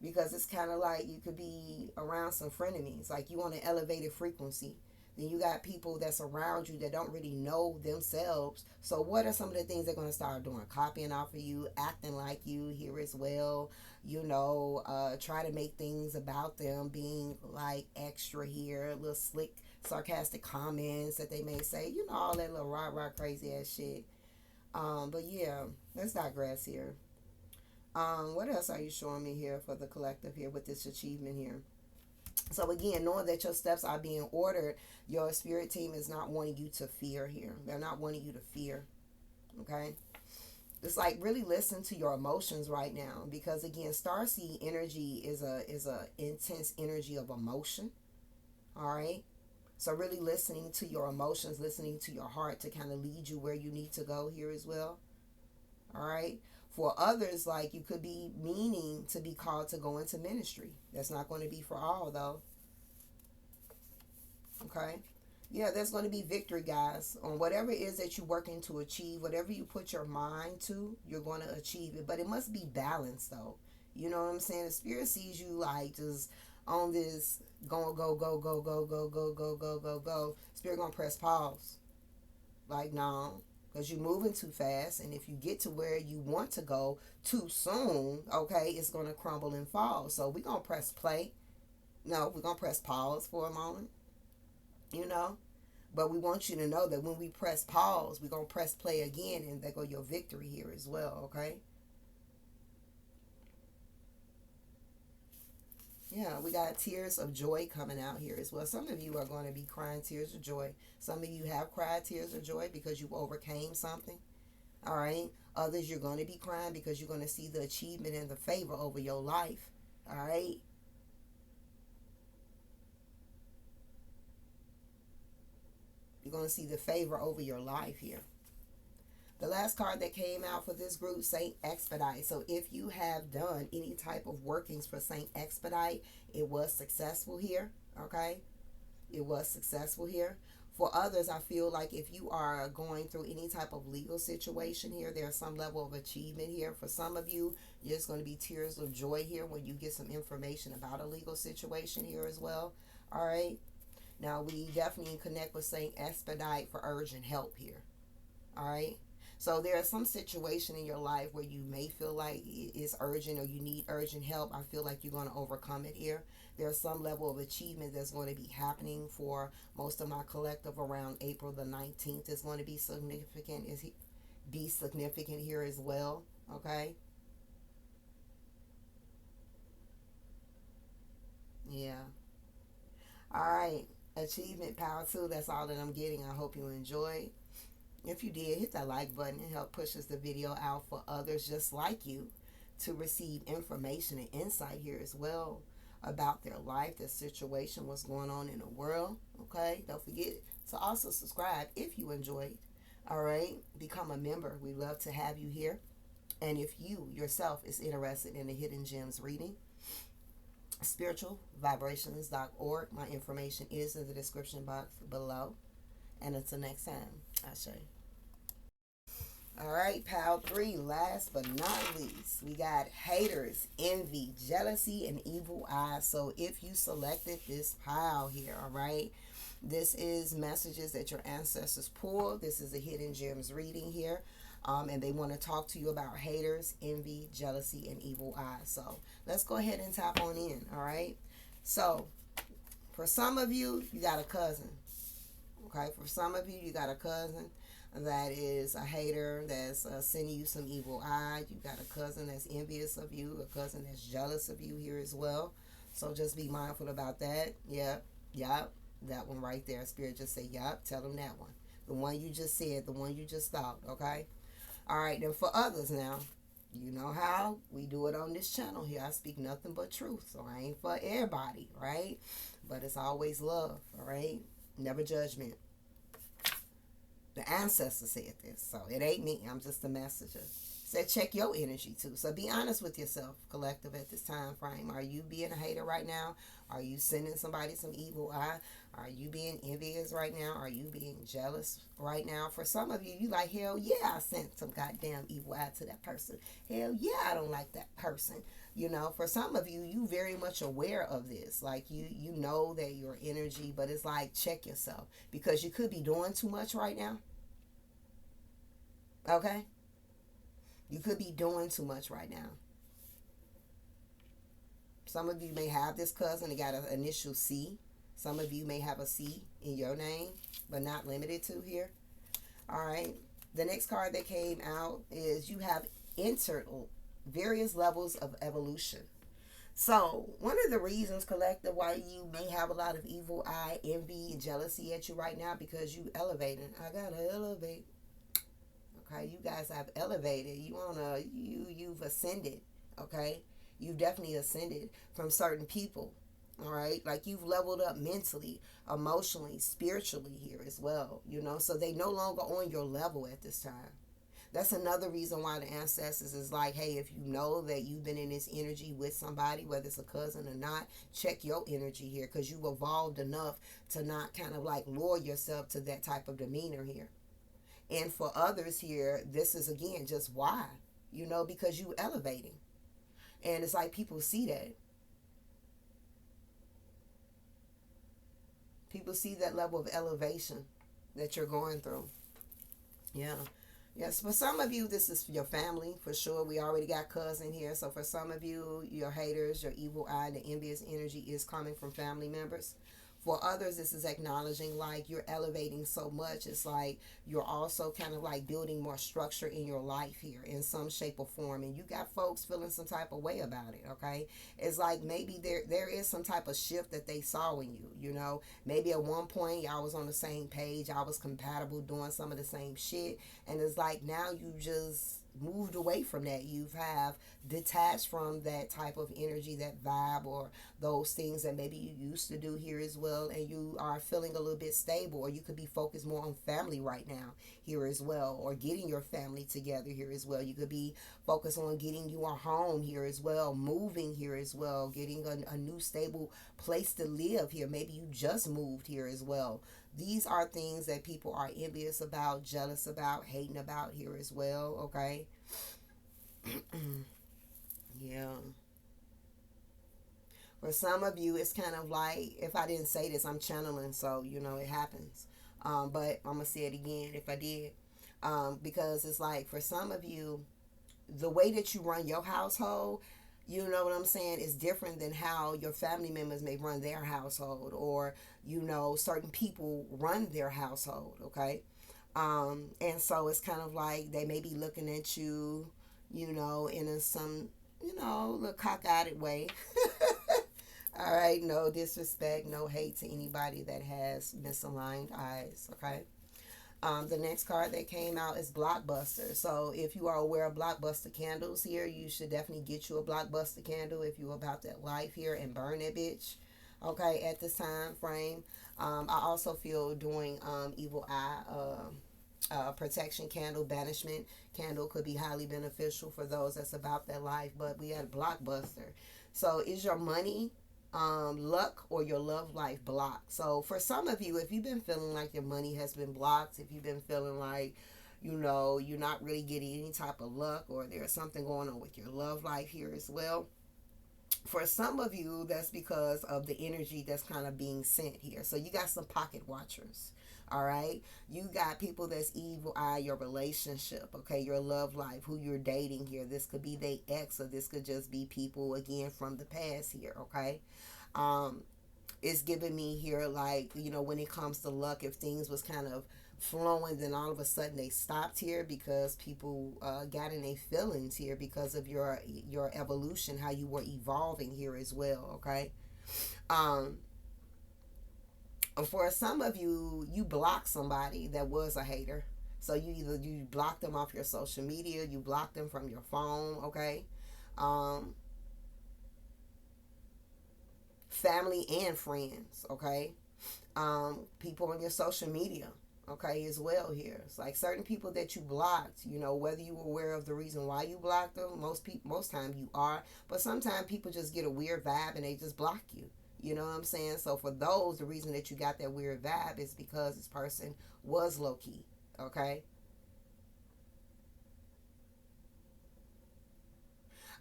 Because it's kind of like you could be around some frenemies. Like, you on an elevated frequency. Then you got people that's around you that don't really know themselves. So what are some of the things they're going to start doing? Copying off of you, acting like you here as well. Try to make things about them being like extra here. Little slick, sarcastic comments that they may say. All that little rah-rah crazy ass shit. But yeah, let's digress here. What else are you showing me here for the collective here with this achievement here? So again, knowing that your steps are being ordered, your spirit team is not wanting you to fear here. They're not wanting you to fear. Okay? It's like, really listen to your emotions right now, because again, starseed energy is a intense energy of emotion. All right? So really listening to your emotions, listening to your heart to kind of lead you where you need to go here as well. All right? For others, like, you could be meaning to be called to go into ministry. That's not going to be for all, though. Okay? Yeah, there's going to be victory, guys, on whatever it is that you're working to achieve. Whatever you put your mind to, you're going to achieve it. But it must be balanced, though. You know what I'm saying? The spirit sees you like just on this go, go, go, go, go, go, go, go, go, go, go. Spirit going to press pause. Like, no. because you're moving too fast. And if you get to where you want to go too soon, okay, it's going to crumble and fall. So we're going to press play. No, we're going to press pause for a moment, you know. But we want you to know that when we press pause, we're going to press play again, and there go your victory here as well, okay? Yeah, we got tears of joy coming out here as well. Some of you are going to be crying tears of joy. Some of you have cried tears of joy because you overcame something. All right. Others, you're going to be crying because you're going to see the achievement and the favor over your life. All right. You're going to see the favor over your life here. The last card that came out for this group, Saint Expedite. So if you have done any type of workings for Saint Expedite, it was successful here, okay? It was successful here. For others, I feel like if you are going through any type of legal situation here, there's some level of achievement here. For some of you, there's going to be tears of joy here when you get some information about a legal situation here as well, all right? Now, we definitely connect with Saint Expedite for urgent help here, all right? So there's some situation in your life where you may feel like it's urgent or you need urgent help. I feel like you're going to overcome it here. There's some level of achievement that's going to be happening for most of my collective around April the 19th. Is going to be significant. Be significant here as well. Okay. Yeah. All right. Achievement power 2. That's all that I'm getting. I hope you enjoyed. If you did, hit that like button. It help pushes the video out for others just like you to receive information and insight here as well about their life, their situation, what's going on in the world. Okay, don't forget to also subscribe if you enjoyed. All right, become a member. We love to have you here. And if you yourself is interested in the Hidden Gems reading, spiritualvibrations.org. My information is in the description box below. And until next time, I say. All right, pile 3, last but not least, we got haters, envy, jealousy, and evil eyes. So if you selected this pile here, all right, this is messages that your ancestors pulled. This is a Hidden Gems reading here. And they want to talk to you about haters, envy, jealousy, and evil eyes. So let's go ahead and tap on in, all right? So for some of you, you got a cousin. Okay, for some of you, you got a cousin that is a hater, that's sending you some evil eye. You got a cousin that's envious of you, a cousin that's jealous of you here as well. So just be mindful about that. Yep, that one right there. Spirit just say, yep, tell them that one. The one you just said, the one you just thought, okay? All right, then for others now, you know how we do it on this channel here. I speak nothing but truth, so I ain't for everybody, right? But it's always love, all right? Never judgment. The ancestor said this, so it ain't me. I'm just a messenger. Said check your energy too. So be honest with yourself, collective, at this time frame. Are you being a hater right now? Are you sending somebody some evil eye? Are you being envious right now? Are you being jealous right now? For some of you, you like, hell yeah, I sent some goddamn evil eye to that person. Hell yeah, I don't like that person. You know, for some of you, you very much aware of this. Like you know that your energy, but it's like check yourself because you could be doing too much right now. Okay? You could be doing too much right now. Some of you may have this cousin that got an initial C. Some of you may have a C in your name, but not limited to here. All right. The next card that came out is you have entered various levels of evolution. So one of the reasons, collective, why you may have a lot of evil eye, envy, and jealousy at you right now, because you elevated. I gotta elevate. Okay, you guys have elevated. You've ascended. Okay, you've definitely ascended from certain people. All right, like you've leveled up mentally, emotionally, spiritually here as well. You know, so they no longer on your level at this time. That's another reason why the ancestors is like, hey, if you know that you've been in this energy with somebody, whether it's a cousin or not, check your energy here, because you've evolved enough to not kind of like lure yourself to that type of demeanor here. And for others here, this is again just why, you know, because you elevating. And it's like people see that. People see that level of elevation that you're going through. Yeah. Yes, for some of you, this is your family for sure. We already got cousin here. So for some of you, your haters, your evil eye, the envious energy is coming from family members. For others, this is acknowledging like you're elevating so much. It's like you're also kind of like building more structure in your life here in some shape or form. And you got folks feeling some type of way about it, okay? It's like maybe there is some type of shift that they saw in you, you know? Maybe at one point y'all was on the same page, y'all was compatible doing some of the same shit, and it's like now you just moved away from that. You have detached from that type of energy, that vibe, or those things that maybe you used to do here as well, and you are feeling a little bit stable, or you could be focused more on family right now here as well, or getting your family together here as well. You could be focused on getting you a home here as well, moving here as well, getting a new stable place to live here. Maybe you just moved here as well. These are things that people are envious about, jealous about, hating about here as well, okay? Yeah. For some of you, it's kind of like, if I didn't say this, I'm channeling, so, you know, it happens. But I'm going to say it again if I did. Because it's like, for some of you, the way that you run your household, you know what I'm saying, is different than how your family members may run their household, or, you know, certain people run their household, okay? And so it's kind of like they may be looking at you, you know, in some, you know, little cockeyed way. All right, no disrespect, no hate to anybody that has misaligned eyes, okay? The next card that came out is Blockbuster. So if you are aware of Blockbuster candles here, you should definitely get you a Blockbuster candle if you're about that life here and burn that bitch. Okay, at this time frame. I also feel doing evil eye protection candle, banishment candle could be highly beneficial for those that's about that life. But we had Blockbuster. So is your money, luck, or your love life blocked? So for some of you, if you've been feeling like your money has been blocked, if you've been feeling like, you know, you're not really getting any type of luck, or there's something going on with your love life here as well, for some of you, that's because of the energy that's kind of being sent here. So you got some pocket watchers. All right. You got people that's evil eye your relationship. Okay. Your love life, who you're dating here. This could be the ex, or this could just be people again from the past here. Okay. Um, it's giving me here, like, you know, when it comes to luck, if things was kind of flowing, then all of a sudden they stopped here because people got in their feelings here because of your evolution, how you were evolving here as well, okay? um for some of you, you block somebody that was a hater. So you block them off your social media, you block them from your phone, okay? um Family and friends, okay? People on your social media, okay, as well here. It's like certain people that you blocked, you know, whether you were aware of the reason why you blocked them, most time you are, but sometimes people just get a weird vibe and they just block you. You know what I'm saying? So for those, the reason that you got that weird vibe is because this person was low key, okay?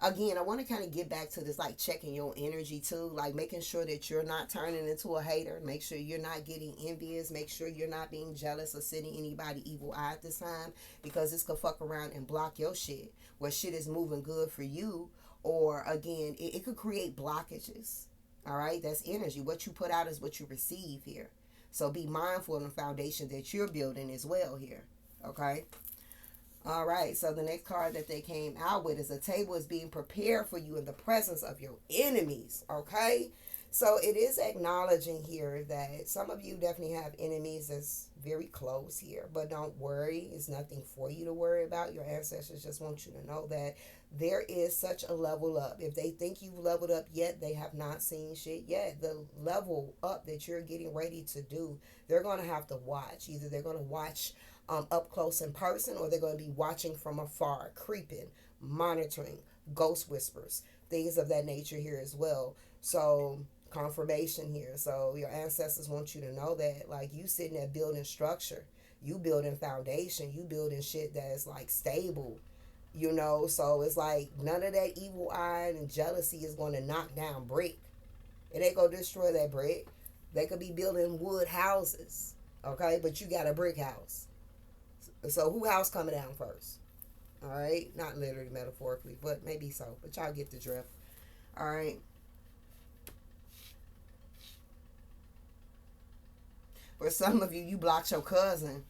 Again, I want to kind of get back to this, like checking your energy too, like making sure that you're not turning into a hater. Make sure you're not getting envious. Make sure you're not being jealous or sending anybody evil eye at this time, because this could fuck around and block your shit where shit is moving good for you. Or again, it could create blockages. All right, that's energy. What you put out is what you receive here. So be mindful of the foundation that you're building as well here. Okay. All right, so the next card that they came out with is a table is being prepared for you in the presence of your enemies. Okay, so it is acknowledging here that some of you definitely have enemies that's very close here, but don't worry, it's nothing for you to worry about. Your ancestors just want you to know that there is such a level up. If they think you've leveled up yet, they have not seen shit yet. The level up that you're getting ready to do, they're going to have to watch. Either they're going to watch up close in person, or they're going to be watching from afar, creeping, monitoring, ghost whispers, things of that nature here as well. So confirmation here. So your ancestors want you to know that, like, you sitting there building structure, you building foundation, you building shit that's like stable, you know. So it's like none of that evil eye and jealousy is going to knock down brick. It ain't gonna destroy that brick. They could be building wood houses, okay, but you got a brick house. So who house coming down first? All right, not literally, metaphorically, but maybe so. But y'all get the drift. All right. For some of you, you blocked your cousin,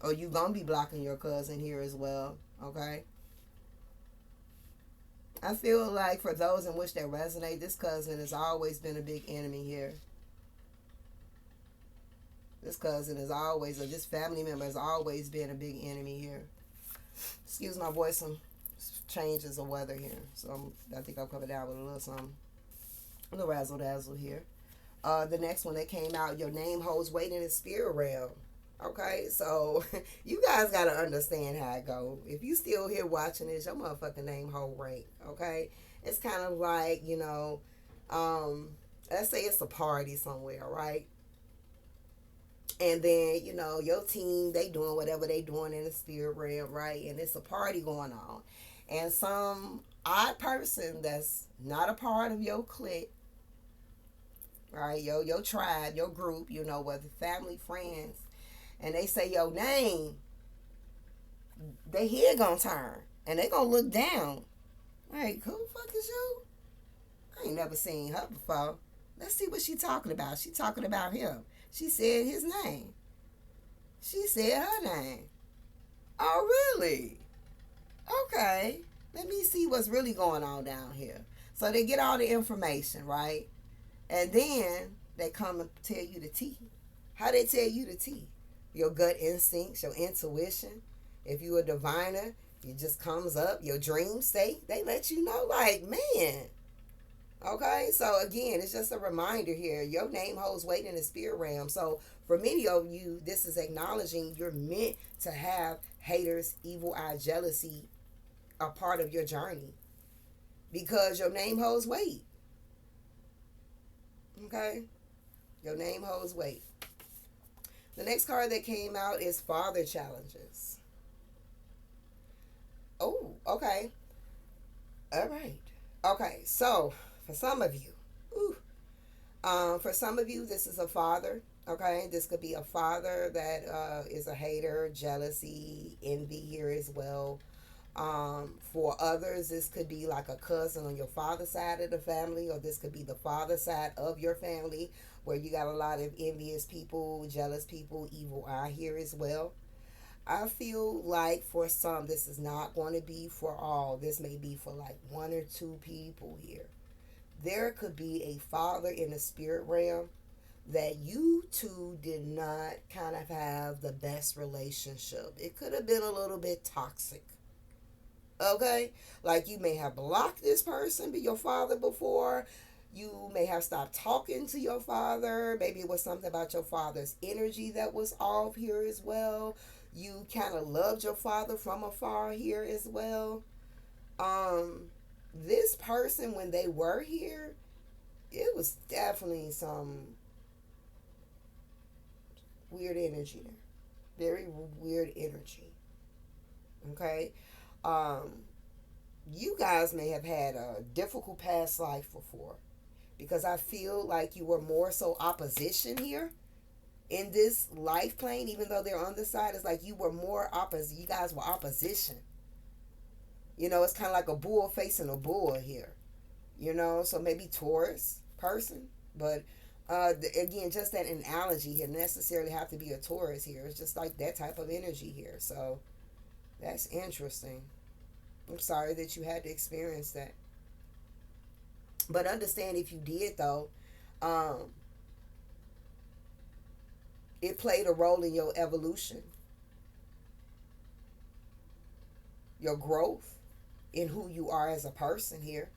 or you gonna be blocking your cousin here as well. Okay. I feel like for those in which that resonate, this cousin has always been a big enemy here. This cousin is always, or this family member has always been a big enemy here. Excuse my voice, some changes of weather here. So I think I'm coming down with a little something. A little razzle dazzle here. The next one that came out, your name holds weight in the spirit realm. Okay, so you guys got to understand how it go. If you still here watching this, your motherfucking name hold weight. Okay, it's kind of like, let's say it's a party somewhere, right? And then, your team, they doing whatever they doing in the spirit realm, right? And it's a party going on. And some odd person that's not a part of your clique, right? Your tribe, your group, whether family, friends, and they say your name, they head gonna turn. And they gonna look down. Like, who the fuck is you? I ain't never seen her before. Let's see what she talking about. She talking about him. She said his name. She said her name. Oh, really? Okay. Let me see what's really going on down here. So they get all the information, right? And then they come and tell you the tea. How they tell you the tea? Your gut instincts, your intuition. If you a diviner, it just comes up. Your dream state, they let you know, like, man. Okay, so again, it's just a reminder here. Your name holds weight in the spirit realm. So for many of you, this is acknowledging you're meant to have haters, evil eye, jealousy a part of your journey, because your name holds weight. Okay, your name holds weight. The next card that came out is Father Challenges. Oh, okay. All right. Okay, so for some of you, this is a father. Okay, this could be a father that is a hater, jealousy, envy here as well. For others, this could be like a cousin on your father's side of the family, or this could be the father side of your family, where you got a lot of envious people, jealous people, evil eye here as well. I feel like for some, this is not going to be for all. This may be for like one or two people here. There could be a father in the spirit realm that you two did not kind of have the best relationship. It could have been a little bit toxic. Okay? Like you may have blocked this person, be your father, before. You may have stopped talking to your father. Maybe it was something about your father's energy that was off here as well. You kind of loved your father from afar here as well. This person, when they were here, it was definitely some weird energy there. Very weird energy. Okay? You guys may have had a difficult past life before, because I feel like you were more so opposition here in this life plane. Even though they're on this side, it's like you were more opposite. You guys were opposition. It's kind of like a bull facing a bull here. So maybe Taurus person. But again, just that analogy here, necessarily have to be a Taurus here. It's just like that type of energy here. So that's interesting. I'm sorry that you had to experience that. But understand, if you did, though, it played a role in your evolution, your growth, in who you are as a person here.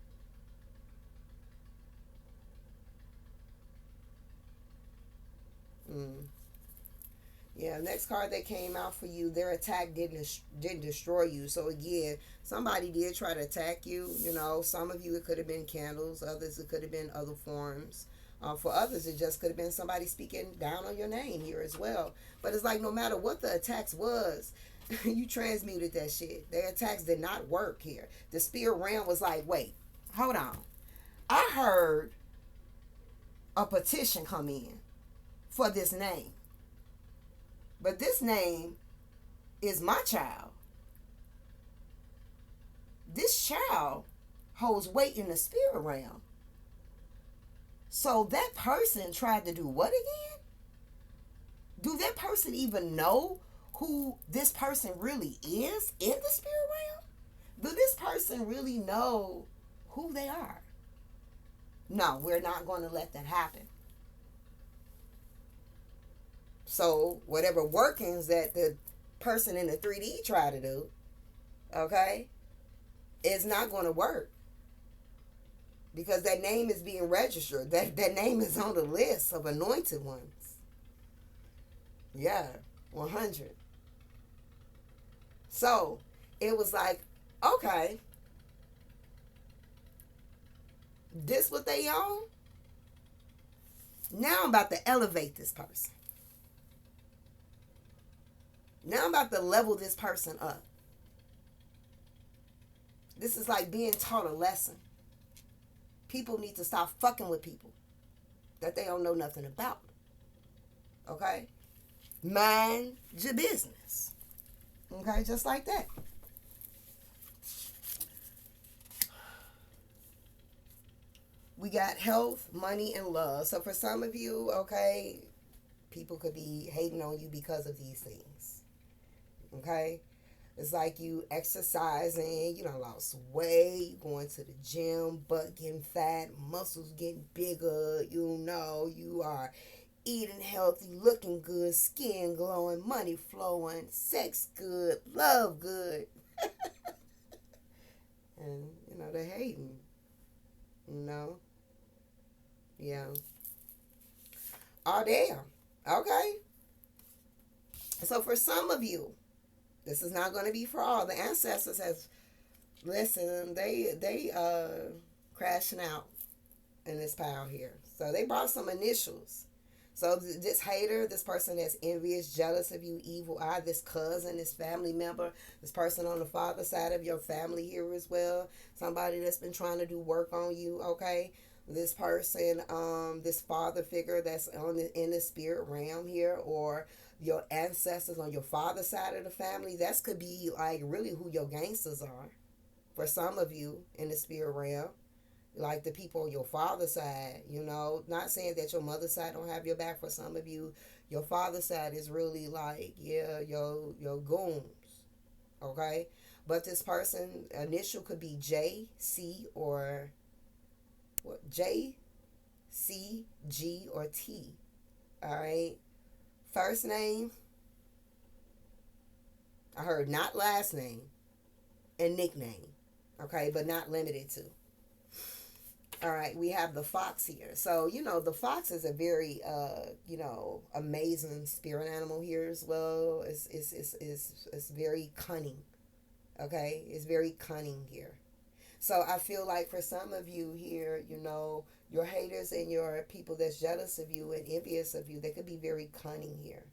Yeah, next card that came out for you, their attack didn't destroy you. So again, somebody did try to attack you. Some of you, it could have been candles. Others, it could have been other forms. For others, it just could have been somebody speaking down on your name here as well. But it's like no matter what the attacks was, you transmuted that shit. Their attacks did not work here. The spirit realm was like, wait, hold on. I heard a petition come in for this name. But this name is my child. This child holds weight in the spirit realm. So that person tried to do what again? Do that person even know who this person really is in the spirit realm? Do this person really know who they are? No, we're not going to let that happen. So whatever workings that the person in the 3D try to do, okay, it's not going to work. Because that name is being registered. That name is on the list of anointed ones. Yeah, 100. So it was like, okay, this what they own? Now I'm about to elevate this person. Now I'm about to level this person up. This is like being taught a lesson. People need to stop fucking with people that they don't know nothing about. Okay? Mind your business. Okay? Just like that. We got health, money, and love. So for some of you, okay, people could be hating on you because of these things. Okay? It's like you exercising, you done lost weight, going to the gym, butt getting fat, muscles getting bigger, you are eating healthy, looking good, skin glowing, money flowing, sex good, love good. And, they're hating. Yeah. Oh, damn. Okay. So for some of you, this is not going to be for all. The ancestors have, listen, they crashing out in this pile here. So they brought some initials. So this hater, this person that's envious, jealous of you, evil eye, this cousin, this family member, this person on the father side of your family here as well, somebody that's been trying to do work on you, okay? This person, this father figure that's in the spirit realm here, or your ancestors on your father's side of the family, that could be like really who your gangsters are for some of you in the spirit realm. Like the people on your father's side, not saying that your mother's side don't have your back. For some of you, your father's side is really like, yeah, your goons, okay? But this person, initial could be J, C, or what? J, C, G, or T, all right? First name, I heard not last name, and nickname, okay? But not limited to. All right, we have the fox here. So, the fox is a very, amazing spirit animal here as well. It's very cunning, okay? It's very cunning here. So I feel like for some of you here, your haters and your people that's jealous of you and envious of you, they could be very cunning here.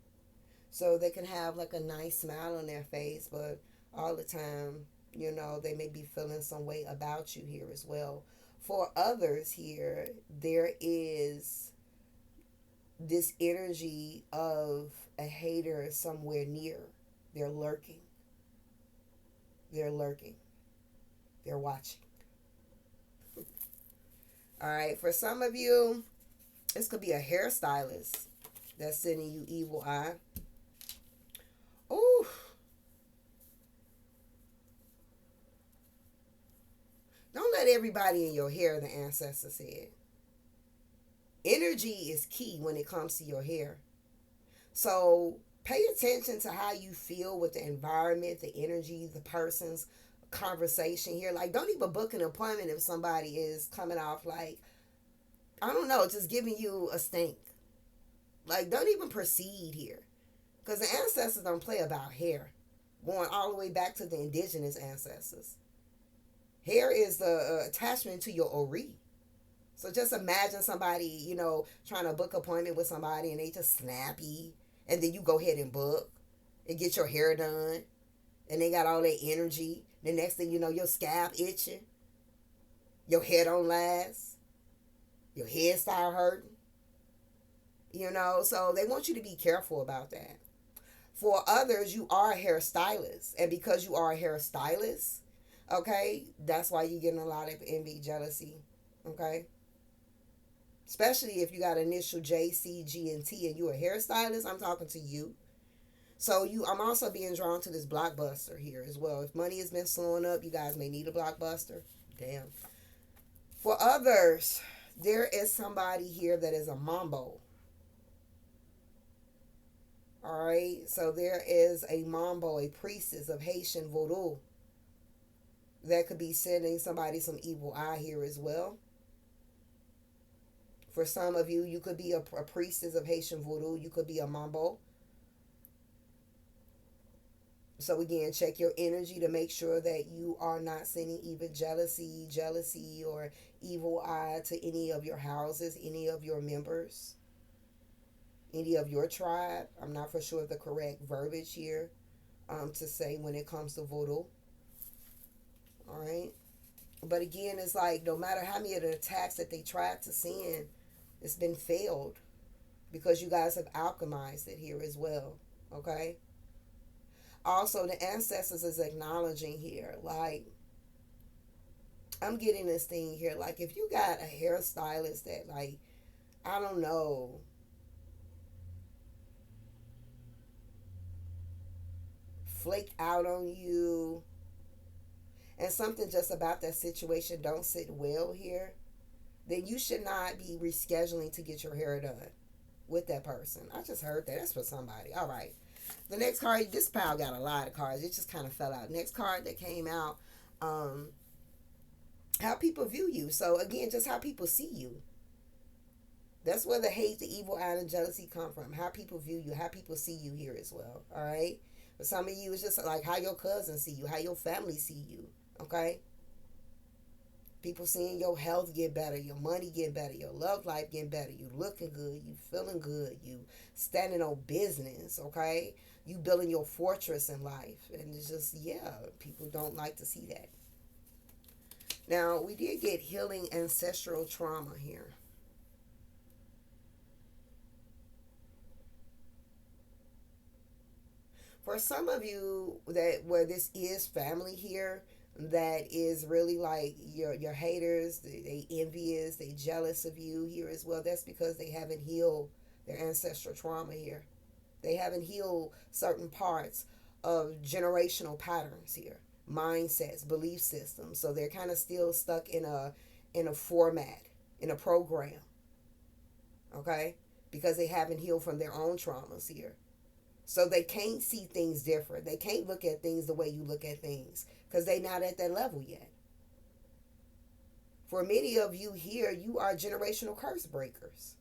So they can have like a nice smile on their face, but all the time, they may be feeling some way about you here as well. For others here, there is this energy of a hater somewhere near. They're lurking. They're lurking. They're watching. All right, for some of you, this could be a hairstylist that's sending you evil eye. Ooh. Don't let everybody in your hair, the ancestor said. Energy is key when it comes to your hair. So pay attention to how you feel with the environment, the energy, the person's conversation here. Like, don't even book an appointment if somebody is coming off like, I don't know, just giving you a stink. Like, don't even proceed here. Because the ancestors don't play about hair. Going all the way back to the indigenous ancestors. Hair is the attachment to your ori. So just imagine somebody, trying to book an appointment with somebody and they just snappy. And then you go ahead and book and get your hair done. And they got all that energy. The next thing you know, your scalp itching. Your hair don't last. Your head start hurting. So they want you to be careful about that. For others, you are a hairstylist. And because you are a hairstylist, okay, that's why you're getting a lot of envy, jealousy, okay? Especially if you got initial J, C, G, and T, and you're a hairstylist, I'm talking to you. So I'm also being drawn to this blockbuster here as well. If money has been slowing up, you guys may need a blockbuster. Damn. For others, there is somebody here that is a mambo. All right. So there is a mambo, a priestess of Haitian voodoo that could be sending somebody some evil eye here as well. For some of you, you could be a priestess of Haitian voodoo. You could be a mambo. So again, check your energy to make sure that you are not sending even jealousy, or evil eye to any of your houses, any of your members, any of your tribe. I'm not for sure the correct verbiage here to say when it comes to voodoo. All right. But again, it's like no matter how many of the attacks that they tried to send, it's been failed because you guys have alchemized it here as well. Okay. Also, the ancestors is acknowledging here, like, I'm getting this thing here, like, if you got a hairstylist that, like, I don't know, flaked out on you, and something just about that situation don't sit well here, then you should not be rescheduling to get your hair done with that person. I just heard that. That's for somebody. All right. The next card, this pile got a lot of cards. It just kind of fell out. Next card that came out, how people view you. So again, just how people see you. That's where the hate, the evil eye, and jealousy come from. How people view you, how people see you here as well. All right. For some of you, it's just like how your cousins see you, how your family see you. Okay. People seeing your health get better, your money get better, your love life getting better, you looking good, you feeling good, you standing on business, okay? You building your fortress in life. And it's just, yeah, people don't like to see that. Now, we did get healing ancestral trauma here. For some of you that where this is family here, that is really like your haters, they envious, they jealous of you here as well. That's because they haven't healed their ancestral trauma here. They haven't healed certain parts of generational patterns here, mindsets, belief systems. So they're kind of still stuck in a format, in a program. Okay? Because they haven't healed from their own traumas here. So they can't see things different. They can't look at things the way you look at things because they're not at that level yet. For many of you here, you are generational curse breakers.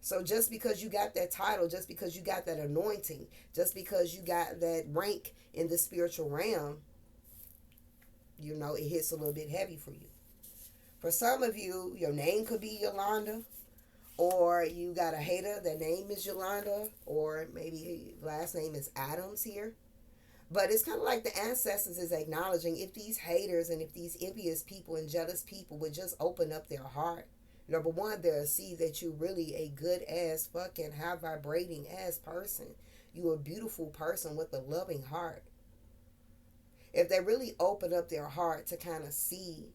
So just because you got that title, just because you got that anointing, just because you got that rank in the spiritual realm, you know, it hits a little bit heavy for you. For some of you, your name could be Yolanda, or you got a hater, their name is Yolanda, or maybe last name is Adams here. But it's kind of like the ancestors is acknowledging if these haters and if these envious people and jealous people would just open up their heart. Number one, they'll see that you're really a good ass fucking high vibrating ass person. You're a beautiful person with a loving heart. If they really open up their heart to kind of see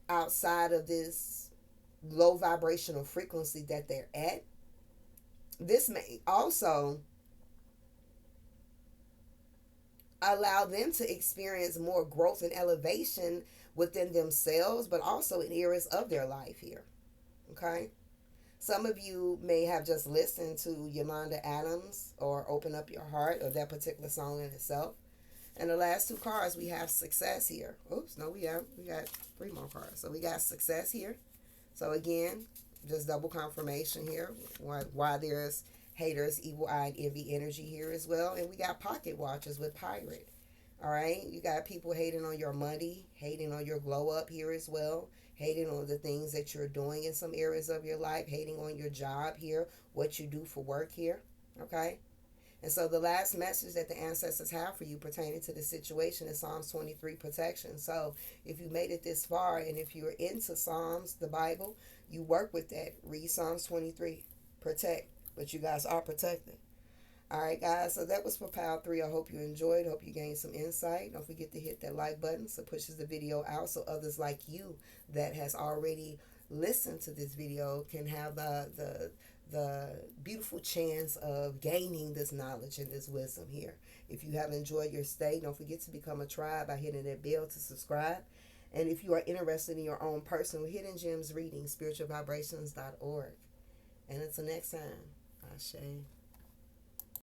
outside of this low vibrational frequency that they're at, this may also allow them to experience more growth and elevation within themselves, but also in areas of their life here. Okay? Some of you may have just listened to Yolanda Adams or Open Up Your Heart or that particular song in itself. And the last two cards, we have success here. Oops, no, we got three more cards. So we got success here. So again, just double confirmation here why there's haters, evil eye, and envy energy here as well. And we got pocket watchers with pirate. All right, you got people hating on your money, hating on your glow up here as well, hating on the things that you're doing in some areas of your life, hating on your job here, what you do for work here. Okay. And so the last message that the ancestors have for you pertaining to the situation is Psalms 23, protection. So if you made it this far and if you're into Psalms, the Bible, you work with that. Read Psalms 23, protect. But you guys are protected. All right, guys. So that was for Pile 3. I hope you enjoyed. Hope you gained some insight. Don't forget to hit that like button so it pushes the video out so others like you that has already listened to this video can have the beautiful chance of gaining this knowledge and this wisdom here. If you have enjoyed your stay, don't forget to become a tribe by hitting that bell to subscribe. And if you are interested in your own personal hidden gems reading, spiritualvibrations.org. And until next time, Ashe.